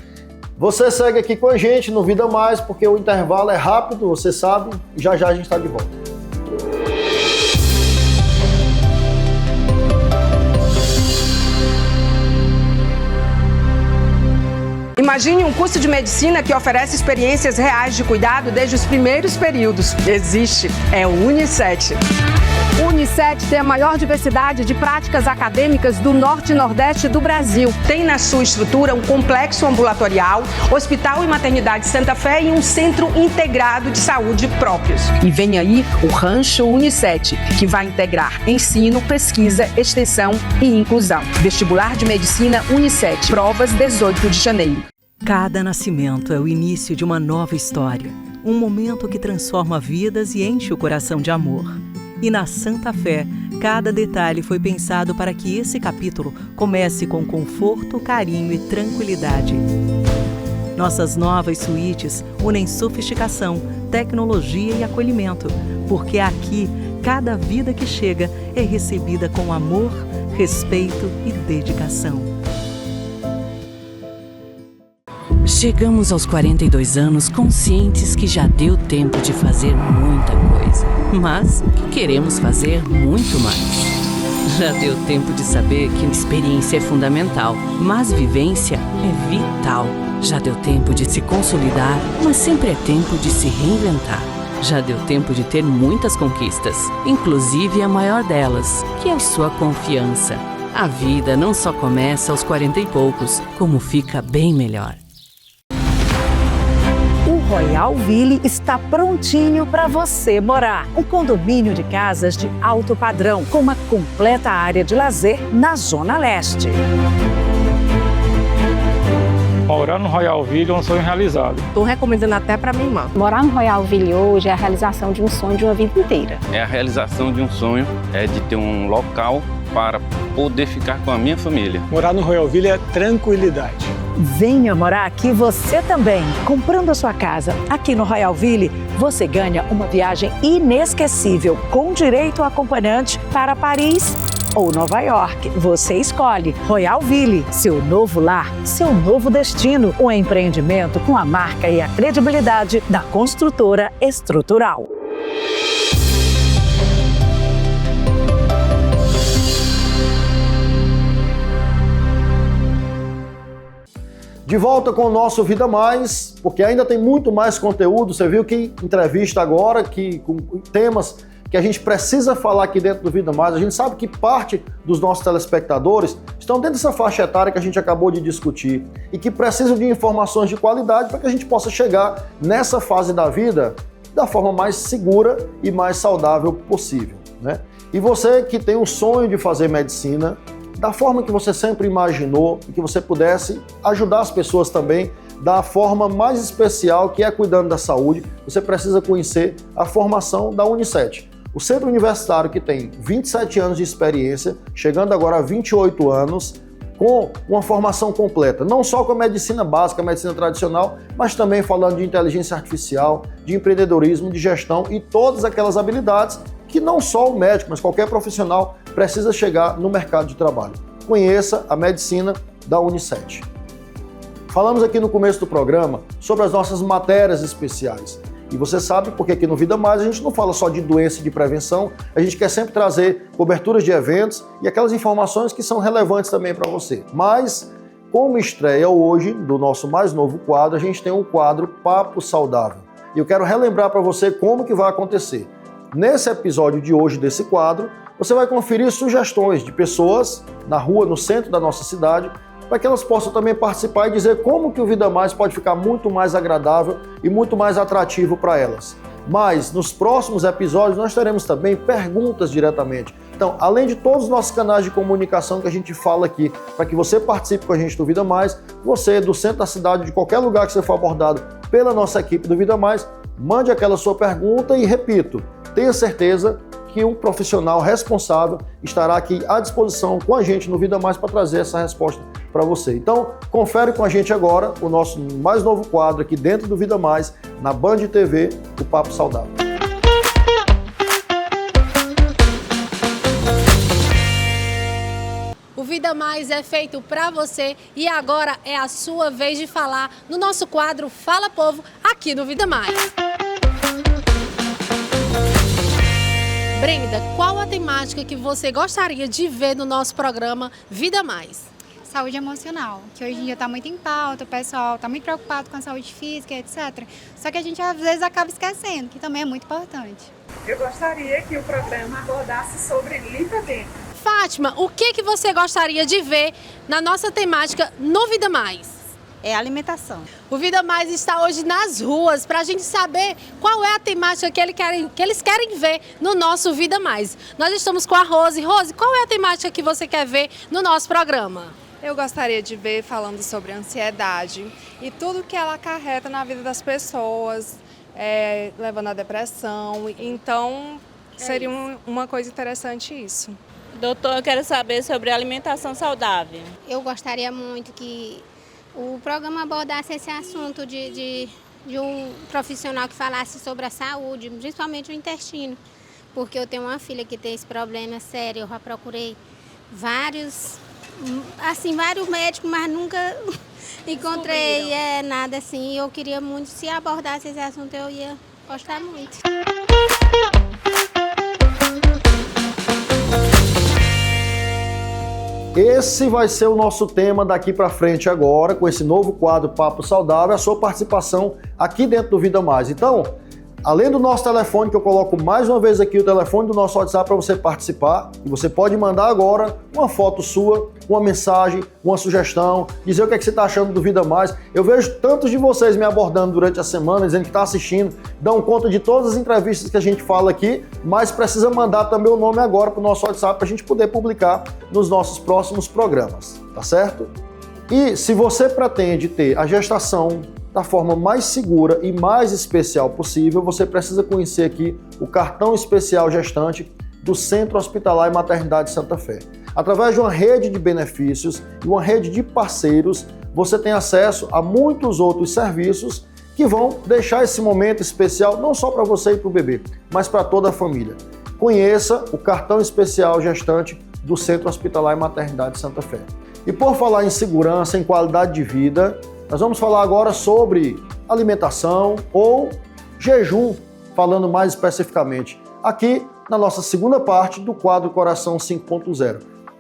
Você segue aqui com a gente no Vida Mais, porque o intervalo é rápido, você sabe, e já a gente está de volta. Imagine um curso de medicina que oferece experiências reais de cuidado desde os primeiros períodos. Existe, é o Unicet. O Unicet tem a maior diversidade de práticas acadêmicas do norte e nordeste do Brasil. Tem na sua estrutura um complexo ambulatorial, hospital e maternidade Santa Fé e um centro integrado de saúde próprios. E vem aí o Rancho Unicet, que vai integrar ensino, pesquisa, extensão e inclusão. Vestibular de Medicina Unicet, provas 18 de janeiro. Cada nascimento é o início de uma nova história, um momento que transforma vidas e enche o coração de amor. E na Santa Fé, cada detalhe foi pensado para que esse capítulo comece com conforto, carinho e tranquilidade. Nossas novas suítes unem sofisticação, tecnologia e acolhimento, porque aqui, cada vida que chega é recebida com amor, respeito e dedicação. Chegamos aos 42 anos conscientes que já deu tempo de fazer muita coisa, mas queremos fazer muito mais. Já deu tempo de saber que experiência é fundamental, mas vivência é vital. Já deu tempo de se consolidar, mas sempre é tempo de se reinventar. Já deu tempo de ter muitas conquistas, inclusive a maior delas, que é a sua confiança. A vida não só começa aos 40 e poucos, como fica bem melhor. Royal Ville está prontinho para você morar. Um condomínio de casas de alto padrão, com uma completa área de lazer na Zona Leste. Morar no Royal Ville é um sonho realizado. Estou recomendando até para minha irmã. Morar no Royal Ville hoje é a realização de um sonho de uma vida inteira. É a realização de um sonho, é de ter um local para poder ficar com a minha família. Morar no Royal Ville é tranquilidade. Venha morar aqui você também. Comprando a sua casa aqui no Royal Ville, você ganha uma viagem inesquecível com direito a acompanhante para Paris ou Nova York. Você escolhe. Royal Ville, seu novo lar, seu novo destino. Um empreendimento com a marca e a credibilidade da construtora Estrutural. De volta com o nosso Vida Mais, porque ainda tem muito mais conteúdo. Você viu que entrevista agora, com temas que a gente precisa falar aqui dentro do Vida Mais. A gente sabe que parte dos nossos telespectadores estão dentro dessa faixa etária que a gente acabou de discutir e que precisam de informações de qualidade para que a gente possa chegar nessa fase da vida da forma mais segura e mais saudável possível, né? E você que tem o sonho de fazer medicina da forma que você sempre imaginou e que você pudesse ajudar as pessoas também da forma mais especial, que é cuidando da saúde, você precisa conhecer a formação da Unicet. O centro universitário que tem 27 anos de experiência, chegando agora a 28 anos, com uma formação completa, não só com a medicina básica, a medicina tradicional, mas também falando de inteligência artificial, de empreendedorismo, de gestão e todas aquelas habilidades que não só o médico, mas qualquer profissional precisa chegar no mercado de trabalho. Conheça a medicina da Unicet. Falamos aqui no começo do programa sobre as nossas matérias especiais. E você sabe porque aqui no Vida Mais a gente não fala só de doença e de prevenção, a gente quer sempre trazer coberturas de eventos e aquelas informações que são relevantes também para você. Mas, como estreia hoje do nosso mais novo quadro, a gente tem um quadro Papo Saudável. E eu quero relembrar para você como que vai acontecer. Nesse episódio de hoje desse quadro, você vai conferir sugestões de pessoas na rua, no centro da nossa cidade, para que elas possam também participar e dizer como que o Vida Mais pode ficar muito mais agradável e muito mais atrativo para elas. Mas nos próximos episódios nós teremos também perguntas diretamente. Então, além de todos os nossos canais de comunicação que a gente fala aqui, para que você participe com a gente do Vida Mais, você do centro da cidade, de qualquer lugar que você for abordado pela nossa equipe do Vida Mais, mande aquela sua pergunta e, repito, tenha certeza que um profissional responsável estará aqui à disposição com a gente no Vida Mais para trazer essa resposta para você. Então, confere com a gente agora o nosso mais novo quadro aqui dentro do Vida Mais, na Band TV, o Papo Saudável. O Vida Mais é feito para você e agora é a sua vez de falar no nosso quadro Fala Povo aqui no Vida Mais. Brenda, qual a temática que você gostaria de ver no nosso programa Vida Mais? Saúde emocional, que hoje em dia está muito em pauta, o pessoal está muito preocupado com a saúde física, etc. Só que a gente às vezes acaba esquecendo, que também é muito importante. Eu gostaria que o programa abordasse sobre limpa-dente. Fátima, o que você gostaria de ver na nossa temática no Vida Mais? É alimentação. O Vida Mais está hoje nas ruas para a gente saber qual é a temática que eles querem ver no nosso Vida Mais. Nós estamos com a Rose. Rose, qual é a temática que você quer ver no nosso programa? Eu gostaria de ver falando sobre ansiedade e tudo que ela acarreta na vida das pessoas, levando à depressão. Então, seria uma coisa interessante isso. Doutor, eu quero saber sobre alimentação saudável. Eu gostaria muito que o programa abordasse esse assunto de um profissional que falasse sobre a saúde, principalmente o intestino, porque eu tenho uma filha que tem esse problema sério, eu já procurei vários médicos, mas nunca encontrei nada assim. Eu queria muito, se abordasse esse assunto, eu ia gostar muito. Esse vai ser o nosso tema daqui para frente agora, com esse novo quadro Papo Saudável, a sua participação aqui dentro do Vida Mais. Então, além do nosso telefone, que eu coloco mais uma vez aqui o telefone do nosso WhatsApp para você participar, e você pode mandar agora uma foto sua, uma mensagem, uma sugestão, dizer o que é que você está achando do Vida Mais. Eu vejo tantos de vocês me abordando durante a semana, dizendo que está assistindo, dão conta de todas as entrevistas que a gente fala aqui, mas precisa mandar também o nome agora para o nosso WhatsApp para a gente poder publicar nos nossos próximos programas, tá certo? E se você pretende ter a gestação da forma mais segura e mais especial possível, você precisa conhecer aqui o cartão especial gestante do Centro Hospitalar e Maternidade Santa Fé. Através de uma rede de benefícios e uma rede de parceiros, você tem acesso a muitos outros serviços que vão deixar esse momento especial não só para você e para o bebê, mas para toda a família. Conheça o cartão especial gestante do Centro Hospitalar e Maternidade Santa Fé. E por falar em segurança, em qualidade de vida, nós vamos falar agora sobre alimentação ou jejum, falando mais especificamente, aqui na nossa segunda parte do quadro Coração 5.0.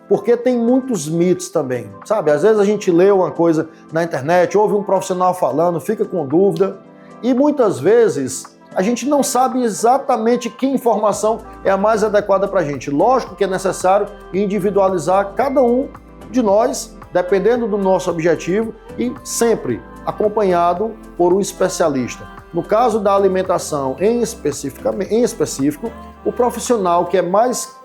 Porque tem muitos mitos também, sabe? Às vezes a gente lê uma coisa na internet, ouve um profissional falando, fica com dúvida, e muitas vezes a gente não sabe exatamente que informação é a mais adequada para a gente. Lógico que é necessário individualizar cada um de nós, dependendo do nosso objetivo e sempre acompanhado por um especialista. No caso da alimentação em específico, o profissional que é mais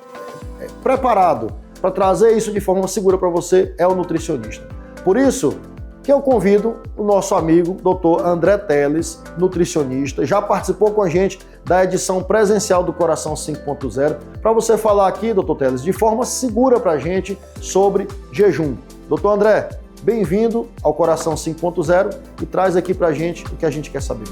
preparado para trazer isso de forma segura para você é o nutricionista. Por isso que eu convido o nosso amigo Dr. André Teles, nutricionista, já participou com a gente da edição presencial do Coração 5.0, para você falar aqui, Dr. Teles, de forma segura para a gente sobre jejum. Dr. André, bem-vindo ao Coração 5.0 e traz aqui para a gente o que a gente quer saber.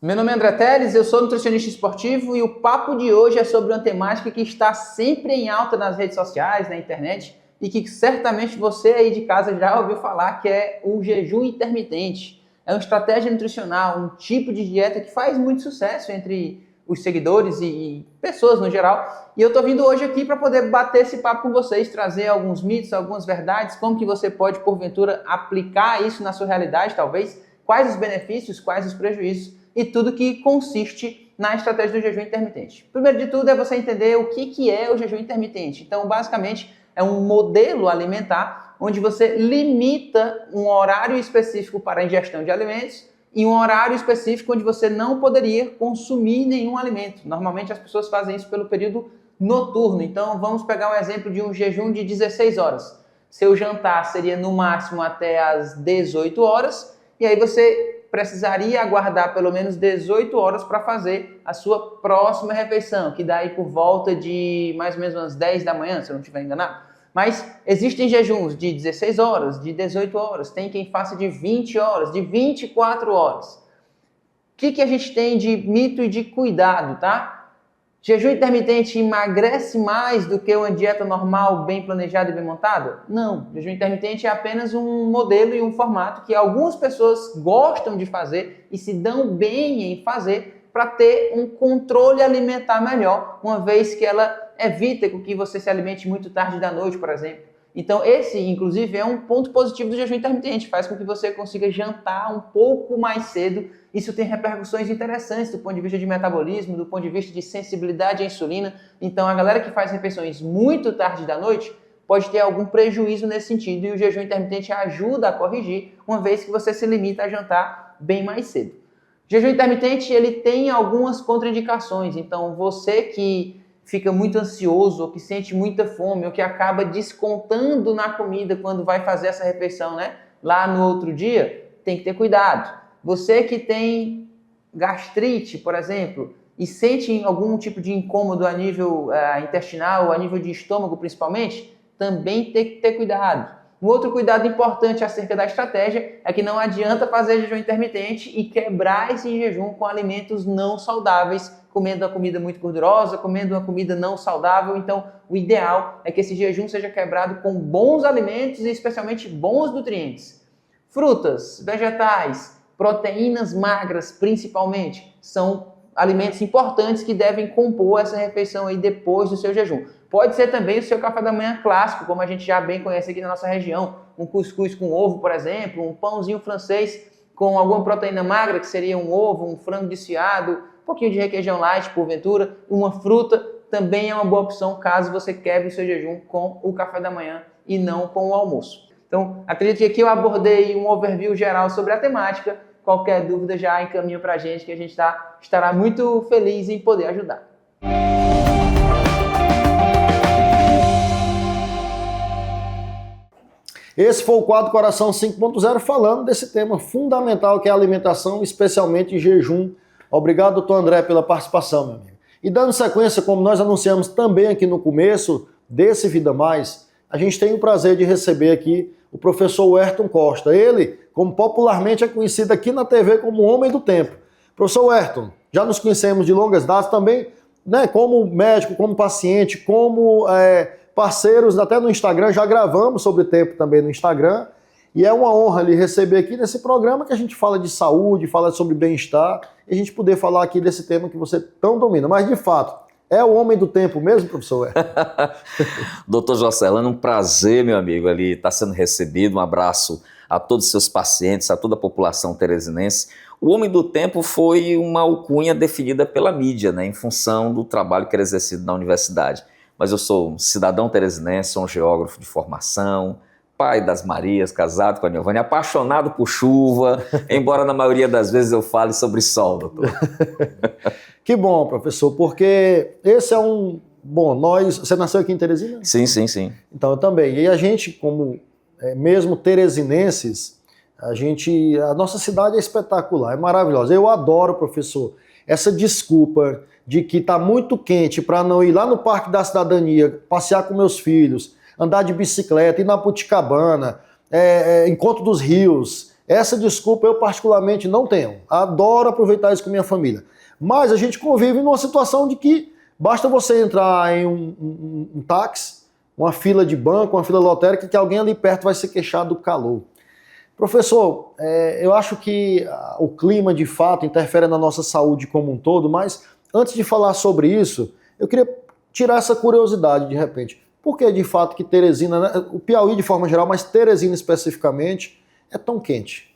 Meu nome é André Teles, eu sou nutricionista esportivo e o papo de hoje é sobre uma temática que está sempre em alta nas redes sociais, na internet, e que certamente você aí de casa já ouviu falar, que é o jejum intermitente. É uma estratégia nutricional, um tipo de dieta que faz muito sucesso entre os seguidores e pessoas no geral. E eu estou vindo hoje aqui para poder bater esse papo com vocês, trazer alguns mitos, algumas verdades, como que você pode, porventura, aplicar isso na sua realidade, talvez, quais os benefícios, quais os prejuízos, e tudo que consiste na estratégia do jejum intermitente. Primeiro de tudo é você entender o que é o jejum intermitente. Então, basicamente, é um modelo alimentar onde você limita um horário específico para a ingestão de alimentos e um horário específico onde você não poderia consumir nenhum alimento. Normalmente as pessoas fazem isso pelo período noturno. Então, vamos pegar um exemplo de um jejum de 16 horas. Seu jantar seria no máximo até às 18 horas e aí você precisaria aguardar pelo menos 18 horas para fazer a sua próxima refeição, que dá aí por volta de mais ou menos umas 10 da manhã, se eu não estiver enganado. Mas existem jejuns de 16 horas, de 18 horas, tem quem faça de 20 horas, de 24 horas. O que a gente tem de mito e de cuidado, tá? Jejum intermitente emagrece mais do que uma dieta normal, bem planejada e bem montada? Não. Jejum intermitente é apenas um modelo e um formato que algumas pessoas gostam de fazer e se dão bem em fazer para ter um controle alimentar melhor, uma vez que ela evita que você se alimente muito tarde da noite, por exemplo. Então esse, inclusive, é um ponto positivo do jejum intermitente, faz com que você consiga jantar um pouco mais cedo. Isso tem repercussões interessantes do ponto de vista de metabolismo, do ponto de vista de sensibilidade à insulina. Então a galera que faz refeições muito tarde da noite pode ter algum prejuízo nesse sentido e o jejum intermitente ajuda a corrigir, uma vez que você se limita a jantar bem mais cedo. O jejum intermitente ele tem algumas contraindicações, então você que fica muito ansioso, ou que sente muita fome, ou que acaba descontando na comida quando vai fazer essa refeição, né? Lá no outro dia, tem que ter cuidado. Você que tem gastrite, por exemplo, e sente algum tipo de incômodo a nível intestinal, a nível de estômago principalmente, também tem que ter cuidado. Um outro cuidado importante acerca da estratégia é que não adianta fazer jejum intermitente e quebrar esse jejum com alimentos não saudáveis, comendo uma comida muito gordurosa, comendo uma comida não saudável. Então, o ideal é que esse jejum seja quebrado com bons alimentos e especialmente bons nutrientes. Frutas, vegetais, proteínas magras principalmente, são alimentos importantes que devem compor essa refeição aí depois do seu jejum. Pode ser também o seu café da manhã clássico, como a gente já bem conhece aqui na nossa região, um cuscuz com ovo, por exemplo, um pãozinho francês com alguma proteína magra, que seria um ovo, um frango desfiado, um pouquinho de requeijão light, porventura, uma fruta, também é uma boa opção caso você quebre o seu jejum com o café da manhã e não com o almoço. Então, acredito que aqui eu abordei um overview geral sobre a temática. Qualquer dúvida já encaminha para a gente, que a gente estará muito feliz em poder ajudar. Esse foi o quadro Coração 5.0 falando desse tema fundamental que é a alimentação, especialmente jejum. Obrigado, doutor André, pela participação, meu amigo. E dando sequência, como nós anunciamos também aqui no começo desse Vida Mais, a gente tem o prazer de receber aqui o professor Werton Costa. Ele, como popularmente é conhecido aqui na TV como o Homem do Tempo. Professor Werton, já nos conhecemos de longas datas também, né, como médico, como paciente, como parceiros, até no Instagram, já gravamos sobre tempo também no Instagram, e é uma honra lhe receber aqui nesse programa que a gente fala de saúde, fala sobre bem-estar, e a gente poder falar aqui desse tema que você tão domina. Mas, de fato, É o homem do tempo mesmo, professor? Doutor Jocelano, um prazer, meu amigo, ali está sendo recebido. Um abraço a todos os seus pacientes, a toda a população teresinense. O homem do tempo foi uma alcunha definida pela mídia, né, em função do trabalho que era exercido na universidade. Mas eu sou um cidadão teresinense, sou um geógrafo de formação, pai das Marias, casado com a Niovânia, apaixonado por chuva, embora na maioria das vezes eu fale sobre sol, doutor. Que bom, professor, porque esse é um... Bom, você nasceu aqui em Teresina? Sim, sim, sim. Então, eu também. E a gente, como mesmo teresinenses, a nossa cidade é espetacular, é maravilhosa. Eu adoro, professor, essa desculpa de que está muito quente para não ir lá no Parque da Cidadania, passear com meus filhos, andar de bicicleta, ir na Puticabana, Encontro dos Rios. Essa desculpa eu particularmente não tenho. Adoro aproveitar isso com minha família. Mas a gente convive numa situação de que basta você entrar em um táxi, uma fila de banco, uma fila lotérica, que alguém ali perto vai se queixar do calor. Professor, eu acho que o clima de fato interfere na nossa saúde como um todo, mas antes de falar sobre isso, eu queria tirar essa curiosidade de repente. Por que de fato que Teresina, né, o Piauí de forma geral, mas Teresina especificamente, é tão quente?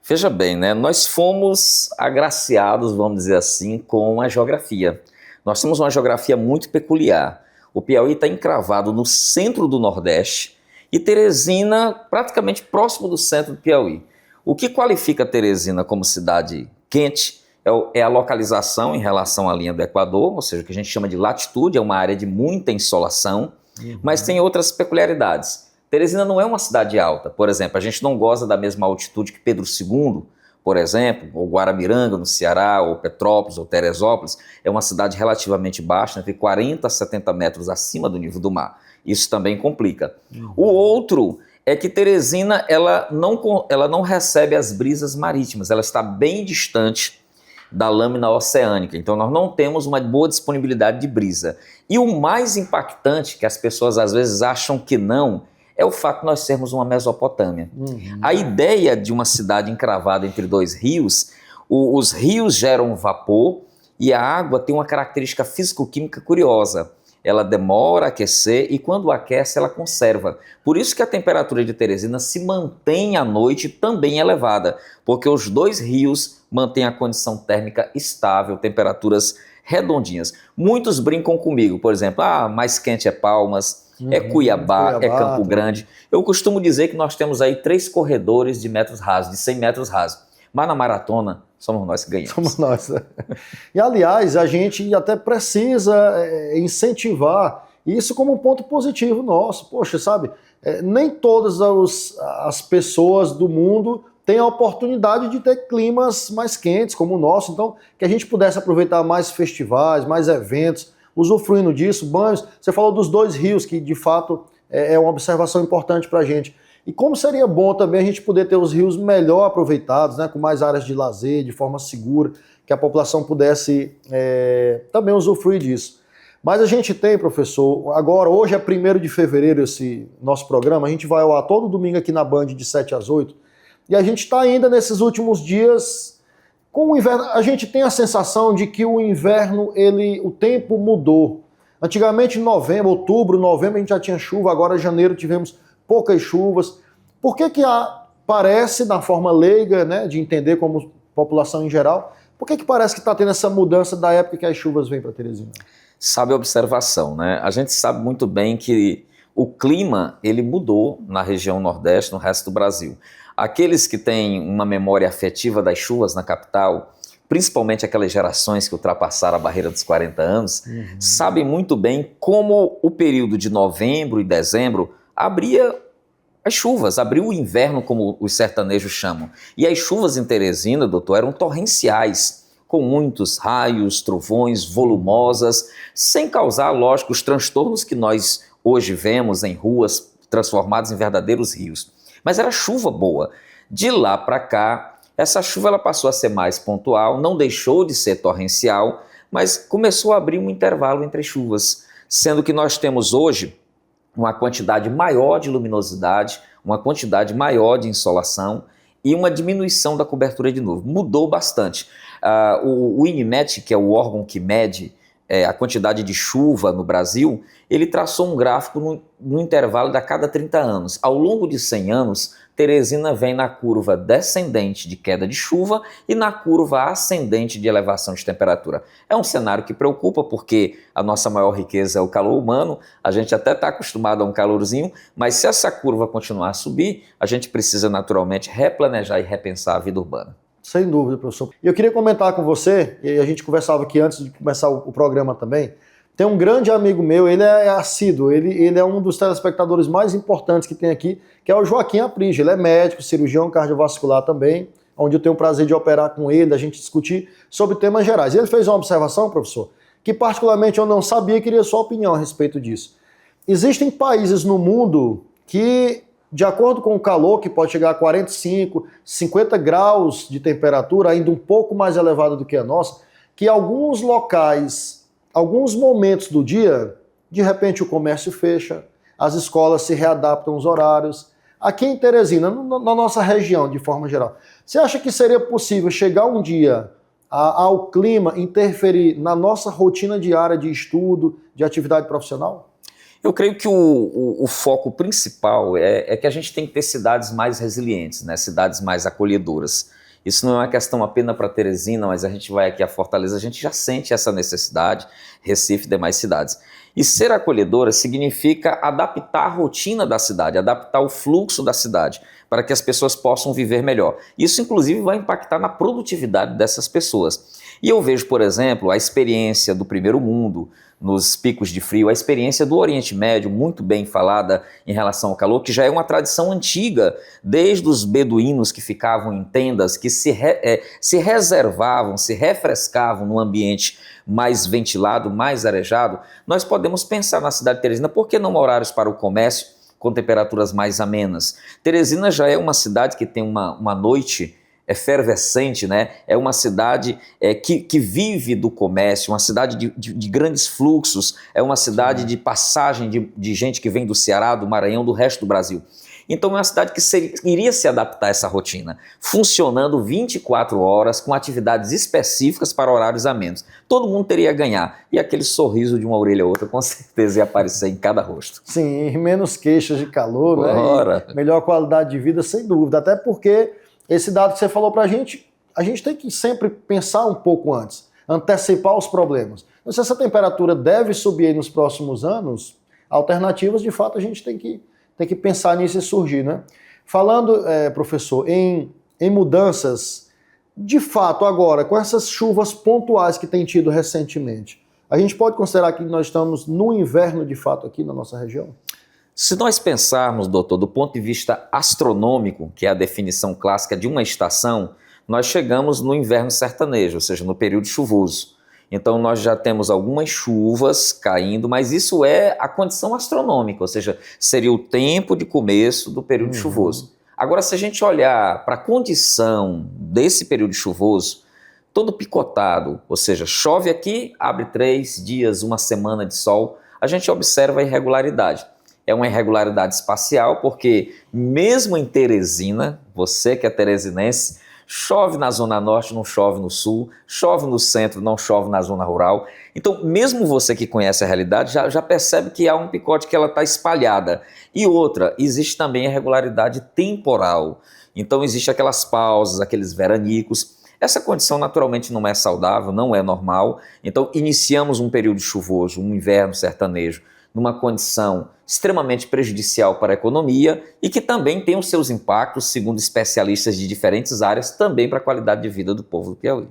Veja bem, né? Nós fomos agraciados, vamos dizer assim, com a geografia. Nós temos uma geografia muito peculiar. O Piauí está encravado no centro do Nordeste e Teresina praticamente próximo do centro do Piauí. O que qualifica Teresina como cidade quente é a localização em relação à linha do Equador, ou seja, o que a gente chama de latitude, é uma área de muita insolação, mas tem outras peculiaridades. Teresina não é uma cidade alta, por exemplo, a gente não goza da mesma altitude que Pedro II, por exemplo, ou Guaramiranga, no Ceará, ou Petrópolis, ou Teresópolis, é uma cidade relativamente baixa, entre 40 a 70 metros acima do nível do mar. Isso também complica. O outro é que Teresina ela não recebe as brisas marítimas, ela está bem distante da lâmina oceânica, então nós não temos uma boa disponibilidade de brisa. E o mais impactante, que as pessoas às vezes acham que não, é o fato de nós sermos uma Mesopotâmia. A ideia de uma cidade encravada entre dois rios, os rios geram vapor e a água tem uma característica físico-química curiosa. Ela demora a aquecer e quando aquece ela conserva. Por isso que a temperatura de Teresina se mantém à noite também elevada, porque os dois rios mantêm a condição térmica estável, temperaturas redondinhas. Muitos brincam comigo, por exemplo, mais quente é Palmas, é Cuiabá, é Campo Grande. Eu costumo dizer que nós temos aí 3 corredores de metros rasos, de 100 metros rasos. Mas na maratona, somos nós que ganhamos. Somos nós. E aliás, a gente até precisa incentivar isso como um ponto positivo nosso. Poxa, sabe, nem todas as pessoas do mundo têm a oportunidade de ter climas mais quentes como o nosso. Então, que a gente pudesse aproveitar mais festivais, mais eventos, usufruindo disso, banhos. Você falou dos 2 rios, que de fato é uma observação importante para a gente. E como seria bom também a gente poder ter os rios melhor aproveitados, né, com mais áreas de lazer, de forma segura, que a população pudesse também usufruir disso. Mas a gente tem, professor, agora, hoje é 1º de fevereiro esse nosso programa, a gente vai ao ar todo domingo aqui na Band de 7 às 8, e a gente está ainda nesses últimos dias com o inverno. A gente tem a sensação de que o inverno, o tempo mudou. Antigamente, em outubro, novembro, a gente já tinha chuva, agora em janeiro tivemos poucas chuvas. Por que parece, na forma leiga, né, de entender como população em geral, por que parece que está tendo essa mudança da época que as chuvas vêm para Teresina? Sabe a observação, né? A gente sabe muito bem que o clima, ele mudou na região Nordeste, no resto do Brasil. Aqueles que têm uma memória afetiva das chuvas na capital, principalmente aquelas gerações que ultrapassaram a barreira dos 40 anos, sabem muito bem como o período de novembro e dezembro abria as chuvas, abriu o inverno, como os sertanejos chamam. E as chuvas em Teresina, doutor, eram torrenciais, com muitos raios, trovões, volumosas, sem causar, lógico, os transtornos que nós hoje vemos em ruas transformadas em verdadeiros rios. Mas era chuva boa. De lá para cá, essa chuva ela passou a ser mais pontual, não deixou de ser torrencial, mas começou a abrir um intervalo entre chuvas, sendo que nós temos hoje uma quantidade maior de luminosidade, uma quantidade maior de insolação e uma diminuição da cobertura de nuvem. Mudou bastante. O INMET, que é o órgão que mede a quantidade de chuva no Brasil, ele traçou um gráfico no intervalo de a cada 30 anos. Ao longo de 100 anos, Teresina vem na curva descendente de queda de chuva e na curva ascendente de elevação de temperatura. É um cenário que preocupa porque a nossa maior riqueza é o calor humano, a gente até está acostumado a um calorzinho, mas se essa curva continuar a subir, a gente precisa naturalmente replanejar e repensar a vida urbana. Sem dúvida, professor. E eu queria comentar com você, e a gente conversava aqui antes de começar o programa também, tem um grande amigo meu, ele é assíduo, ele é um dos telespectadores mais importantes que tem aqui, que é o Joaquim Aprigio. Ele é médico, cirurgião cardiovascular também, onde eu tenho o prazer de operar com ele, a gente discutir sobre temas gerais. E ele fez uma observação, professor, que particularmente eu não sabia e queria sua opinião a respeito disso. Existem países no mundo que, de acordo com o calor, que pode chegar a 45, 50 graus de temperatura, ainda um pouco mais elevada do que a nossa, que alguns locais, alguns momentos do dia, de repente o comércio fecha, as escolas se readaptam aos horários. Aqui em Teresina, na nossa região, de forma geral, você acha que seria possível chegar um dia ao clima interferir na nossa rotina diária de estudo, de atividade profissional? Eu creio que o foco principal é que a gente tem que ter cidades mais resilientes, né? Cidades mais acolhedoras. Isso não é uma questão apenas para Teresina, mas a gente vai aqui a Fortaleza, a gente já sente essa necessidade, Recife e demais cidades. E ser acolhedora significa adaptar a rotina da cidade, adaptar o fluxo da cidade, para que as pessoas possam viver melhor. Isso, inclusive, vai impactar na produtividade dessas pessoas. E eu vejo, por exemplo, a experiência do primeiro mundo, nos picos de frio, a experiência do Oriente Médio, muito bem falada em relação ao calor, que já é uma tradição antiga, desde os beduínos que ficavam em tendas, que se reservavam, se refrescavam num ambiente mais ventilado, mais arejado. Nós podemos pensar na cidade de Teresina, por que não horários para o comércio com temperaturas mais amenas? Teresina já é uma cidade que tem uma noite efervescente, né? É uma cidade que vive do comércio, uma cidade de grandes fluxos, é uma cidade de passagem de gente que vem do Ceará, do Maranhão, do resto do Brasil. Então é uma cidade que iria se adaptar a essa rotina, funcionando 24 horas com atividades específicas para horários amenos. Todo mundo teria a ganhar. E aquele sorriso de uma orelha a outra com certeza ia aparecer em cada rosto. Sim, e menos queixas de calor, né? E melhor qualidade de vida, sem dúvida. Até porque esse dado que você falou pra gente, a gente tem que sempre pensar um pouco antes, antecipar os problemas. Então, se essa temperatura deve subir aí nos próximos anos, alternativas, de fato, a gente tem que pensar nisso e surgir, né? Falando, professor, em mudanças, de fato, agora, com essas chuvas pontuais que tem tido recentemente, a gente pode considerar que nós estamos no inverno, de fato, aqui na nossa região? Se nós pensarmos, doutor, do ponto de vista astronômico, que é a definição clássica de uma estação, nós chegamos no inverno sertanejo, ou seja, no período chuvoso. Então nós já temos algumas chuvas caindo, mas isso é a condição astronômica, ou seja, seria o tempo de começo do período chuvoso. Agora, se a gente olhar para a condição desse período chuvoso, todo picotado, ou seja, chove aqui, abre 3 dias, uma semana de sol, a gente observa a irregularidade. É uma irregularidade espacial, porque mesmo em Teresina, você que é teresinense, chove na zona norte, não chove no sul, chove no centro, não chove na zona rural. Então, mesmo você que conhece a realidade, já percebe que há um picote que ela está espalhada. E outra, existe também a irregularidade temporal. Então, existe aquelas pausas, aqueles veranicos. Essa condição naturalmente não é saudável, não é normal. Então, iniciamos um período chuvoso, um inverno sertanejo, numa condição extremamente prejudicial para a economia e que também tem os seus impactos, segundo especialistas de diferentes áreas, também para a qualidade de vida do povo do Piauí.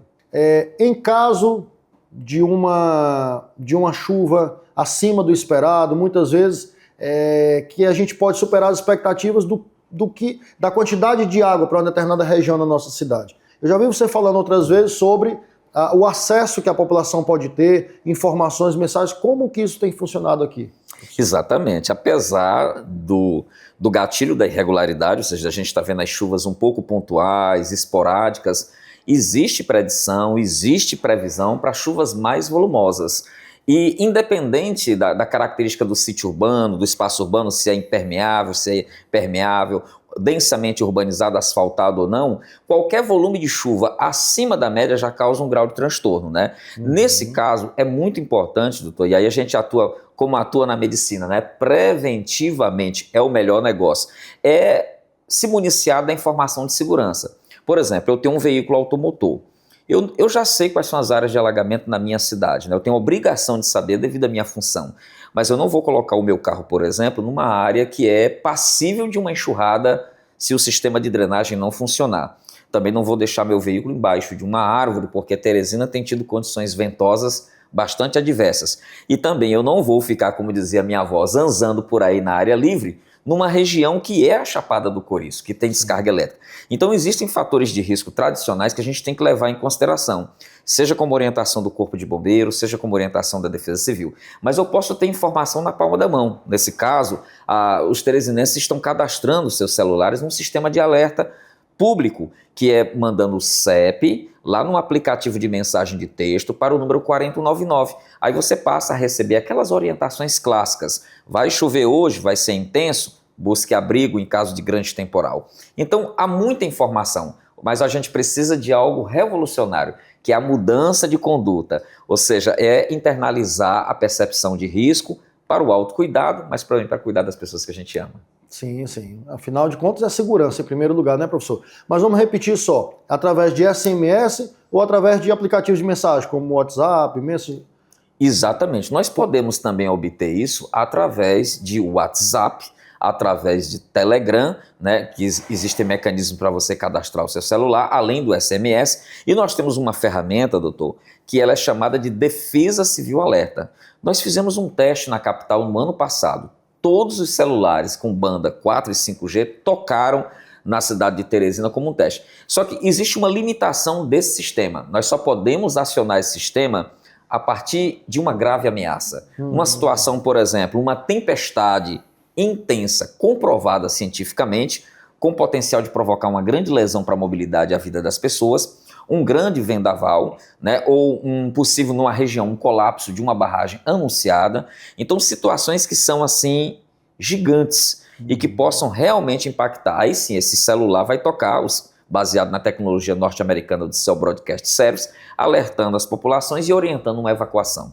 Em caso de uma chuva acima do esperado, muitas vezes que a gente pode superar as expectativas da quantidade de água para uma determinada região da nossa cidade. Eu já vi você falando outras vezes sobre o acesso que a população pode ter, informações, mensagens, como que isso tem funcionado aqui? Exatamente, apesar do gatilho da irregularidade, ou seja, a gente está vendo as chuvas um pouco pontuais, esporádicas, existe predição, existe previsão para chuvas mais volumosas. E independente da característica do sítio urbano, do espaço urbano, se é impermeável, se é permeável, densamente urbanizado, asfaltado ou não, qualquer volume de chuva acima da média já causa um grau de transtorno, né? Nesse caso, é muito importante, doutor, e aí a gente atua como atua na medicina, né? Preventivamente é o melhor negócio. É se municiar da informação de segurança. Por exemplo, eu tenho um veículo automotor. Eu já sei quais são as áreas de alagamento na minha cidade, né? Eu tenho a obrigação de saber devido à minha função. Mas eu não vou colocar o meu carro, por exemplo, numa área que é passível de uma enxurrada se o sistema de drenagem não funcionar. Também não vou deixar meu veículo embaixo de uma árvore, porque Teresina tem tido condições ventosas bastante adversas. E também eu não vou ficar, como dizia minha avó, zanzando por aí na área livre, numa região que é a Chapada do Couriço, que tem descarga elétrica. Então existem fatores de risco tradicionais que a gente tem que levar em consideração, seja como orientação do Corpo de Bombeiros, seja como orientação da Defesa Civil. Mas eu posso ter informação na palma da mão. Nesse caso, os teresinenses estão cadastrando seus celulares num sistema de alerta público, que é mandando o CEP lá no aplicativo de mensagem de texto para o número 4099. Aí você passa a receber aquelas orientações clássicas. Vai chover hoje, vai ser intenso, busque abrigo em caso de grande temporal. Então há muita informação, mas a gente precisa de algo revolucionário, que é a mudança de conduta, ou seja, é internalizar a percepção de risco para o autocuidado, mas também para cuidar das pessoas que a gente ama. Sim, sim. Afinal de contas é segurança em primeiro lugar, né, professor? Mas vamos repetir só, através de SMS ou através de aplicativos de mensagem, como WhatsApp, Messenger? Exatamente. Nós podemos também obter isso através de WhatsApp, através de Telegram, né, que existem mecanismos para você cadastrar o seu celular, além do SMS. E nós temos uma ferramenta, doutor, que ela é chamada de Defesa Civil Alerta. Nós fizemos um teste na capital no ano passado. Todos os celulares com banda 4 e 5G tocaram na cidade de Teresina como um teste. Só que existe uma limitação desse sistema. Nós só podemos acionar esse sistema a partir de uma grave ameaça. Uma situação, por exemplo, uma tempestade intensa, comprovada cientificamente, com potencial de provocar uma grande lesão para a mobilidade e a vida das pessoas, um grande vendaval, né, ou um possível numa região, um colapso de uma barragem anunciada. Então, situações que são assim gigantes e que possam realmente impactar. Aí sim, esse celular vai tocar, baseado na tecnologia norte-americana do Cell Broadcast Service, alertando as populações e orientando uma evacuação.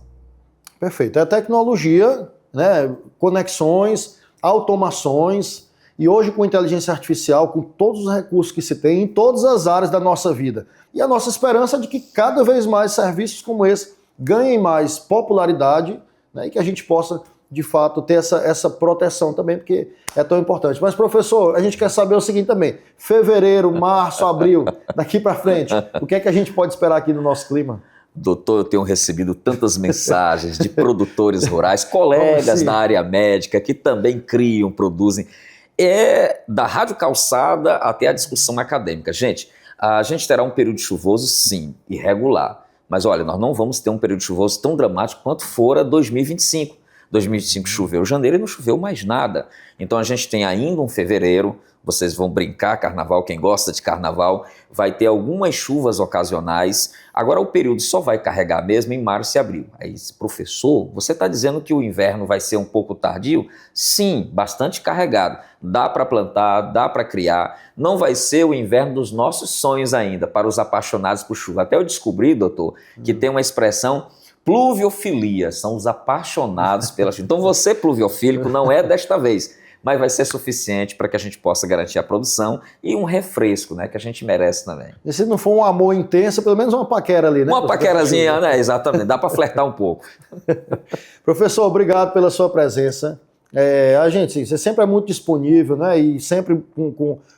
Perfeito. É tecnologia, né, conexões, automações, e hoje com inteligência artificial, com todos os recursos que se tem em todas as áreas da nossa vida. E a nossa esperança é de que cada vez mais serviços como esse ganhem mais popularidade, né, e que a gente possa, de fato, ter essa proteção também, porque é tão importante. Mas, professor, a gente quer saber o seguinte também. Fevereiro, março, abril, daqui para frente, o que é que a gente pode esperar aqui no nosso clima? Doutor, eu tenho recebido tantas mensagens de produtores rurais, colegas da área médica que também criam, produzem. É da Rádio Calçada até a discussão acadêmica. Gente, a gente terá um período chuvoso, sim, irregular. Mas olha, nós não vamos ter um período chuvoso tão dramático quanto fora 2025. 2025 choveu janeiro e não choveu mais nada. Então a gente tem ainda um fevereiro, vocês vão brincar carnaval, quem gosta de carnaval, vai ter algumas chuvas ocasionais. Agora o período só vai carregar mesmo em março e abril. Aí, professor, você está dizendo que o inverno vai ser um pouco tardio? Sim, bastante carregado. Dá para plantar, dá para criar. Não vai ser o inverno dos nossos sonhos ainda, para os apaixonados por chuva. Até eu descobri, doutor, que tem uma expressão pluviofilia, são os apaixonados pela chuva. Então você, pluviofílico, não é desta vez, mas vai ser suficiente para que a gente possa garantir a produção e um refresco, né, que a gente merece também. E se não for um amor intenso, pelo menos uma paquera ali, né? Uma paquerazinha, né? Exatamente, dá para flertar um pouco. Professor, obrigado pela sua presença. A gente, você sempre é muito disponível, né? E sempre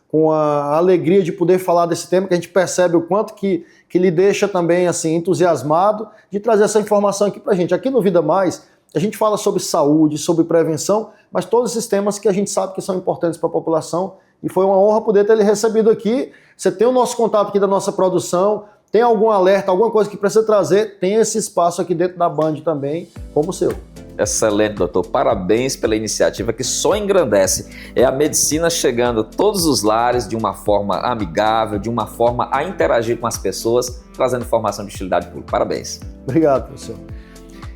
com a alegria de poder falar desse tema, que a gente percebe o quanto que lhe deixa também assim entusiasmado de trazer essa informação aqui pra gente. Aqui no Vida Mais, a gente fala sobre saúde, sobre prevenção, mas todos esses temas que a gente sabe que são importantes para a população, e foi uma honra poder ter ele recebido aqui. Você tem o nosso contato aqui da nossa produção, tem algum alerta, alguma coisa que precisa trazer, tem esse espaço aqui dentro da Band também, como o seu. Excelente, doutor. Parabéns pela iniciativa que só engrandece. É a medicina chegando a todos os lares de uma forma amigável, de uma forma a interagir com as pessoas, trazendo informação de utilidade pública. Parabéns. Obrigado, professor.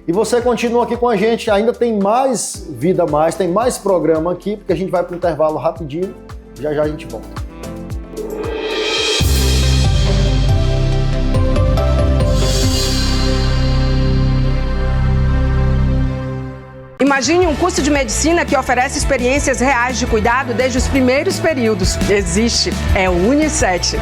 E você continua aqui com a gente, ainda tem mais Vida Mais, tem mais programa aqui, porque a gente vai para o intervalo rapidinho Já já a gente volta. Imagine um curso de medicina que oferece experiências reais de cuidado desde os primeiros períodos. Existe. É o Unicet.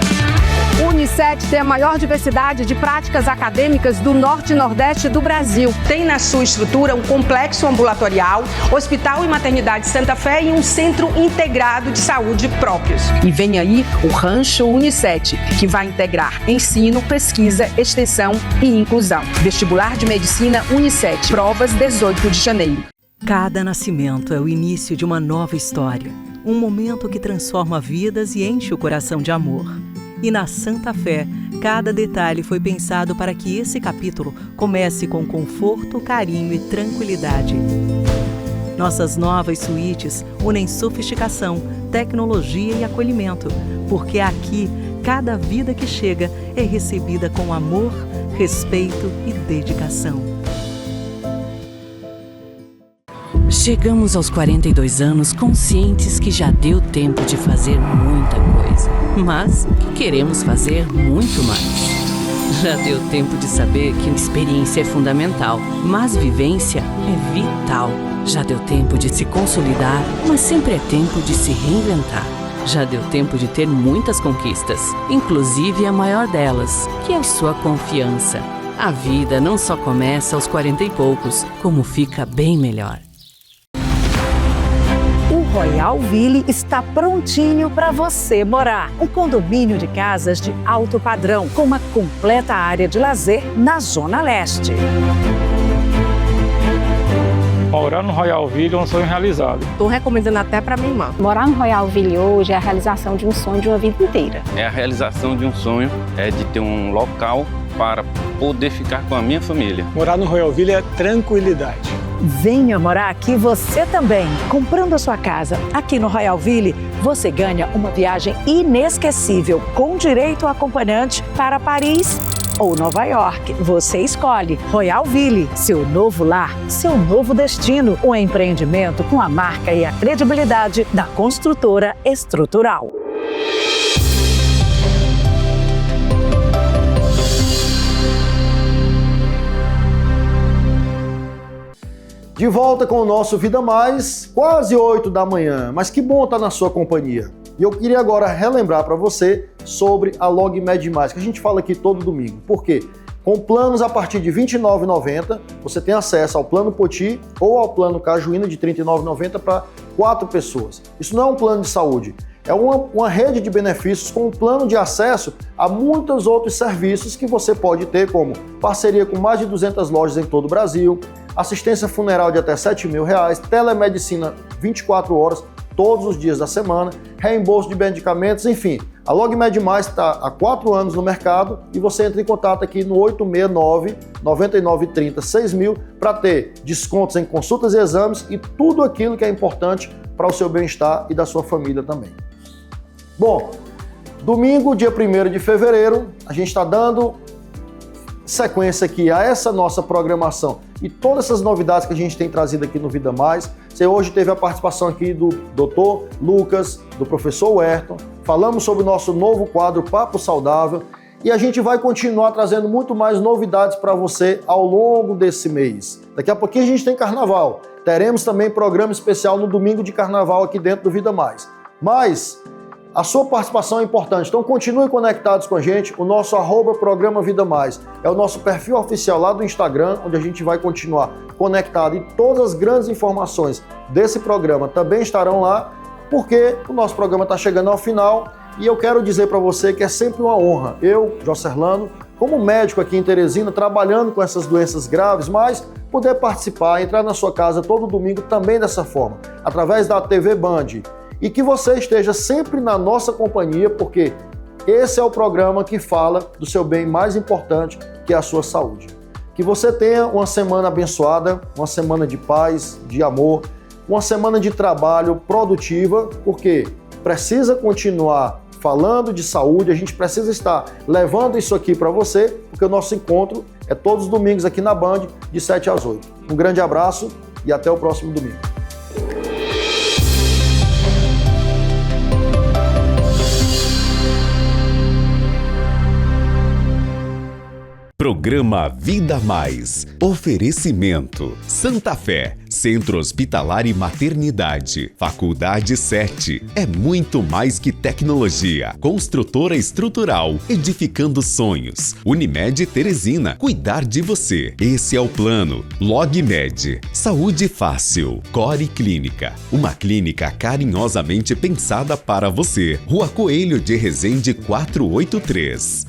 O Unicet tem a maior diversidade de práticas acadêmicas do Norte e Nordeste do Brasil. Tem na sua estrutura um complexo ambulatorial, hospital e maternidade Santa Fé e um centro integrado de saúde próprios. E vem aí o Rancho Unicet, que vai integrar ensino, pesquisa, extensão e inclusão. Vestibular de Medicina Unicet. Provas 18 de janeiro. Cada nascimento é o início de uma nova história. Um momento que transforma vidas e enche o coração de amor. E na Santa Fé, cada detalhe foi pensado para que esse capítulo comece com conforto, carinho e tranquilidade. Nossas novas suítes unem sofisticação, tecnologia e acolhimento, porque aqui, cada vida que chega é recebida com amor, respeito e dedicação. Chegamos aos 42 anos conscientes que já deu tempo de fazer muita coisa, mas queremos fazer muito mais. Já deu tempo de saber que experiência é fundamental, mas vivência é vital. Já deu tempo de se consolidar, mas sempre é tempo de se reinventar. Já deu tempo de ter muitas conquistas, inclusive a maior delas, que é a sua confiança. A vida não só começa aos 40 e poucos, como fica bem melhor. O Royal Ville está prontinho para você morar. Um condomínio de casas de alto padrão, com uma completa área de lazer na Zona Leste. Morar no Royal Ville é um sonho realizado. Estou recomendando até para minha irmã. Morar no Royal Ville hoje é a realização de um sonho de uma vida inteira. É a realização de um sonho, é de ter um local para poder ficar com a minha família. Morar no Royal Ville é tranquilidade. Venha morar aqui você também. Comprando a sua casa aqui no Royal Ville, você ganha uma viagem inesquecível com direito a acompanhante para Paris ou Nova York. Você escolhe. Royal Ville, seu novo lar, seu novo destino. Um empreendimento com a marca e a credibilidade da construtora estrutural. De volta com o nosso Vida Mais, quase 8 da manhã, mas que bom estar na sua companhia. E eu queria agora relembrar para você sobre a LogMed+, que a gente fala aqui todo domingo. Por quê? Com planos a partir de R$ 29,90, você tem acesso ao plano Poti ou ao plano Cajuína de R$ 39,90 para 4 pessoas. Isso não é um plano de saúde, é uma rede de benefícios com um plano de acesso a muitos outros serviços que você pode ter, como parceria com mais de 200 lojas em todo o Brasil, assistência funeral de até R$ 7.000, telemedicina 24 horas, todos os dias da semana, reembolso de medicamentos, enfim. A LogMed+ está há 4 anos no mercado e você entra em contato aqui no 869-9930-6000 para ter descontos em consultas e exames e tudo aquilo que é importante para o seu bem-estar e da sua família também. Bom, domingo, dia 1º de fevereiro, a gente está dando sequência aqui a essa nossa programação e todas essas novidades que a gente tem trazido aqui no Vida Mais. Você hoje teve a participação aqui do Dr. Lucas, do professor Ayrton, falamos sobre o nosso novo quadro Papo Saudável e a gente vai continuar trazendo muito mais novidades para você ao longo desse mês. Daqui a pouquinho a gente tem carnaval, teremos também programa especial no domingo de carnaval aqui dentro do Vida Mais. Mas a sua participação é importante, então continue conectados com a gente. O nosso @Programa Vida Mais é o nosso perfil oficial lá do Instagram, onde a gente vai continuar conectado e todas as grandes informações desse programa também estarão lá, porque o nosso programa está chegando ao final e eu quero dizer para você que é sempre uma honra. Eu, Jocerlano, como médico aqui em Teresina, trabalhando com essas doenças graves, mas poder participar, entrar na sua casa todo domingo também dessa forma, através da TV Band. E que você esteja sempre na nossa companhia, porque esse é o programa que fala do seu bem mais importante, que é a sua saúde. Que você tenha uma semana abençoada, uma semana de paz, de amor, uma semana de trabalho produtiva, porque precisa continuar falando de saúde, a gente precisa estar levando isso aqui para você, porque o nosso encontro é todos os domingos aqui na Band, de 7 às 8. Um grande abraço e até o próximo domingo. Programa Vida Mais. Oferecimento. Santa Fé, Centro Hospitalar e Maternidade. Faculdade 7. É muito mais que tecnologia. Construtora estrutural, edificando sonhos. Unimed Teresina, cuidar de você. Esse é o plano. LogMed. Saúde fácil. Core Clínica. Uma clínica carinhosamente pensada para você. Rua Coelho de Resende 483.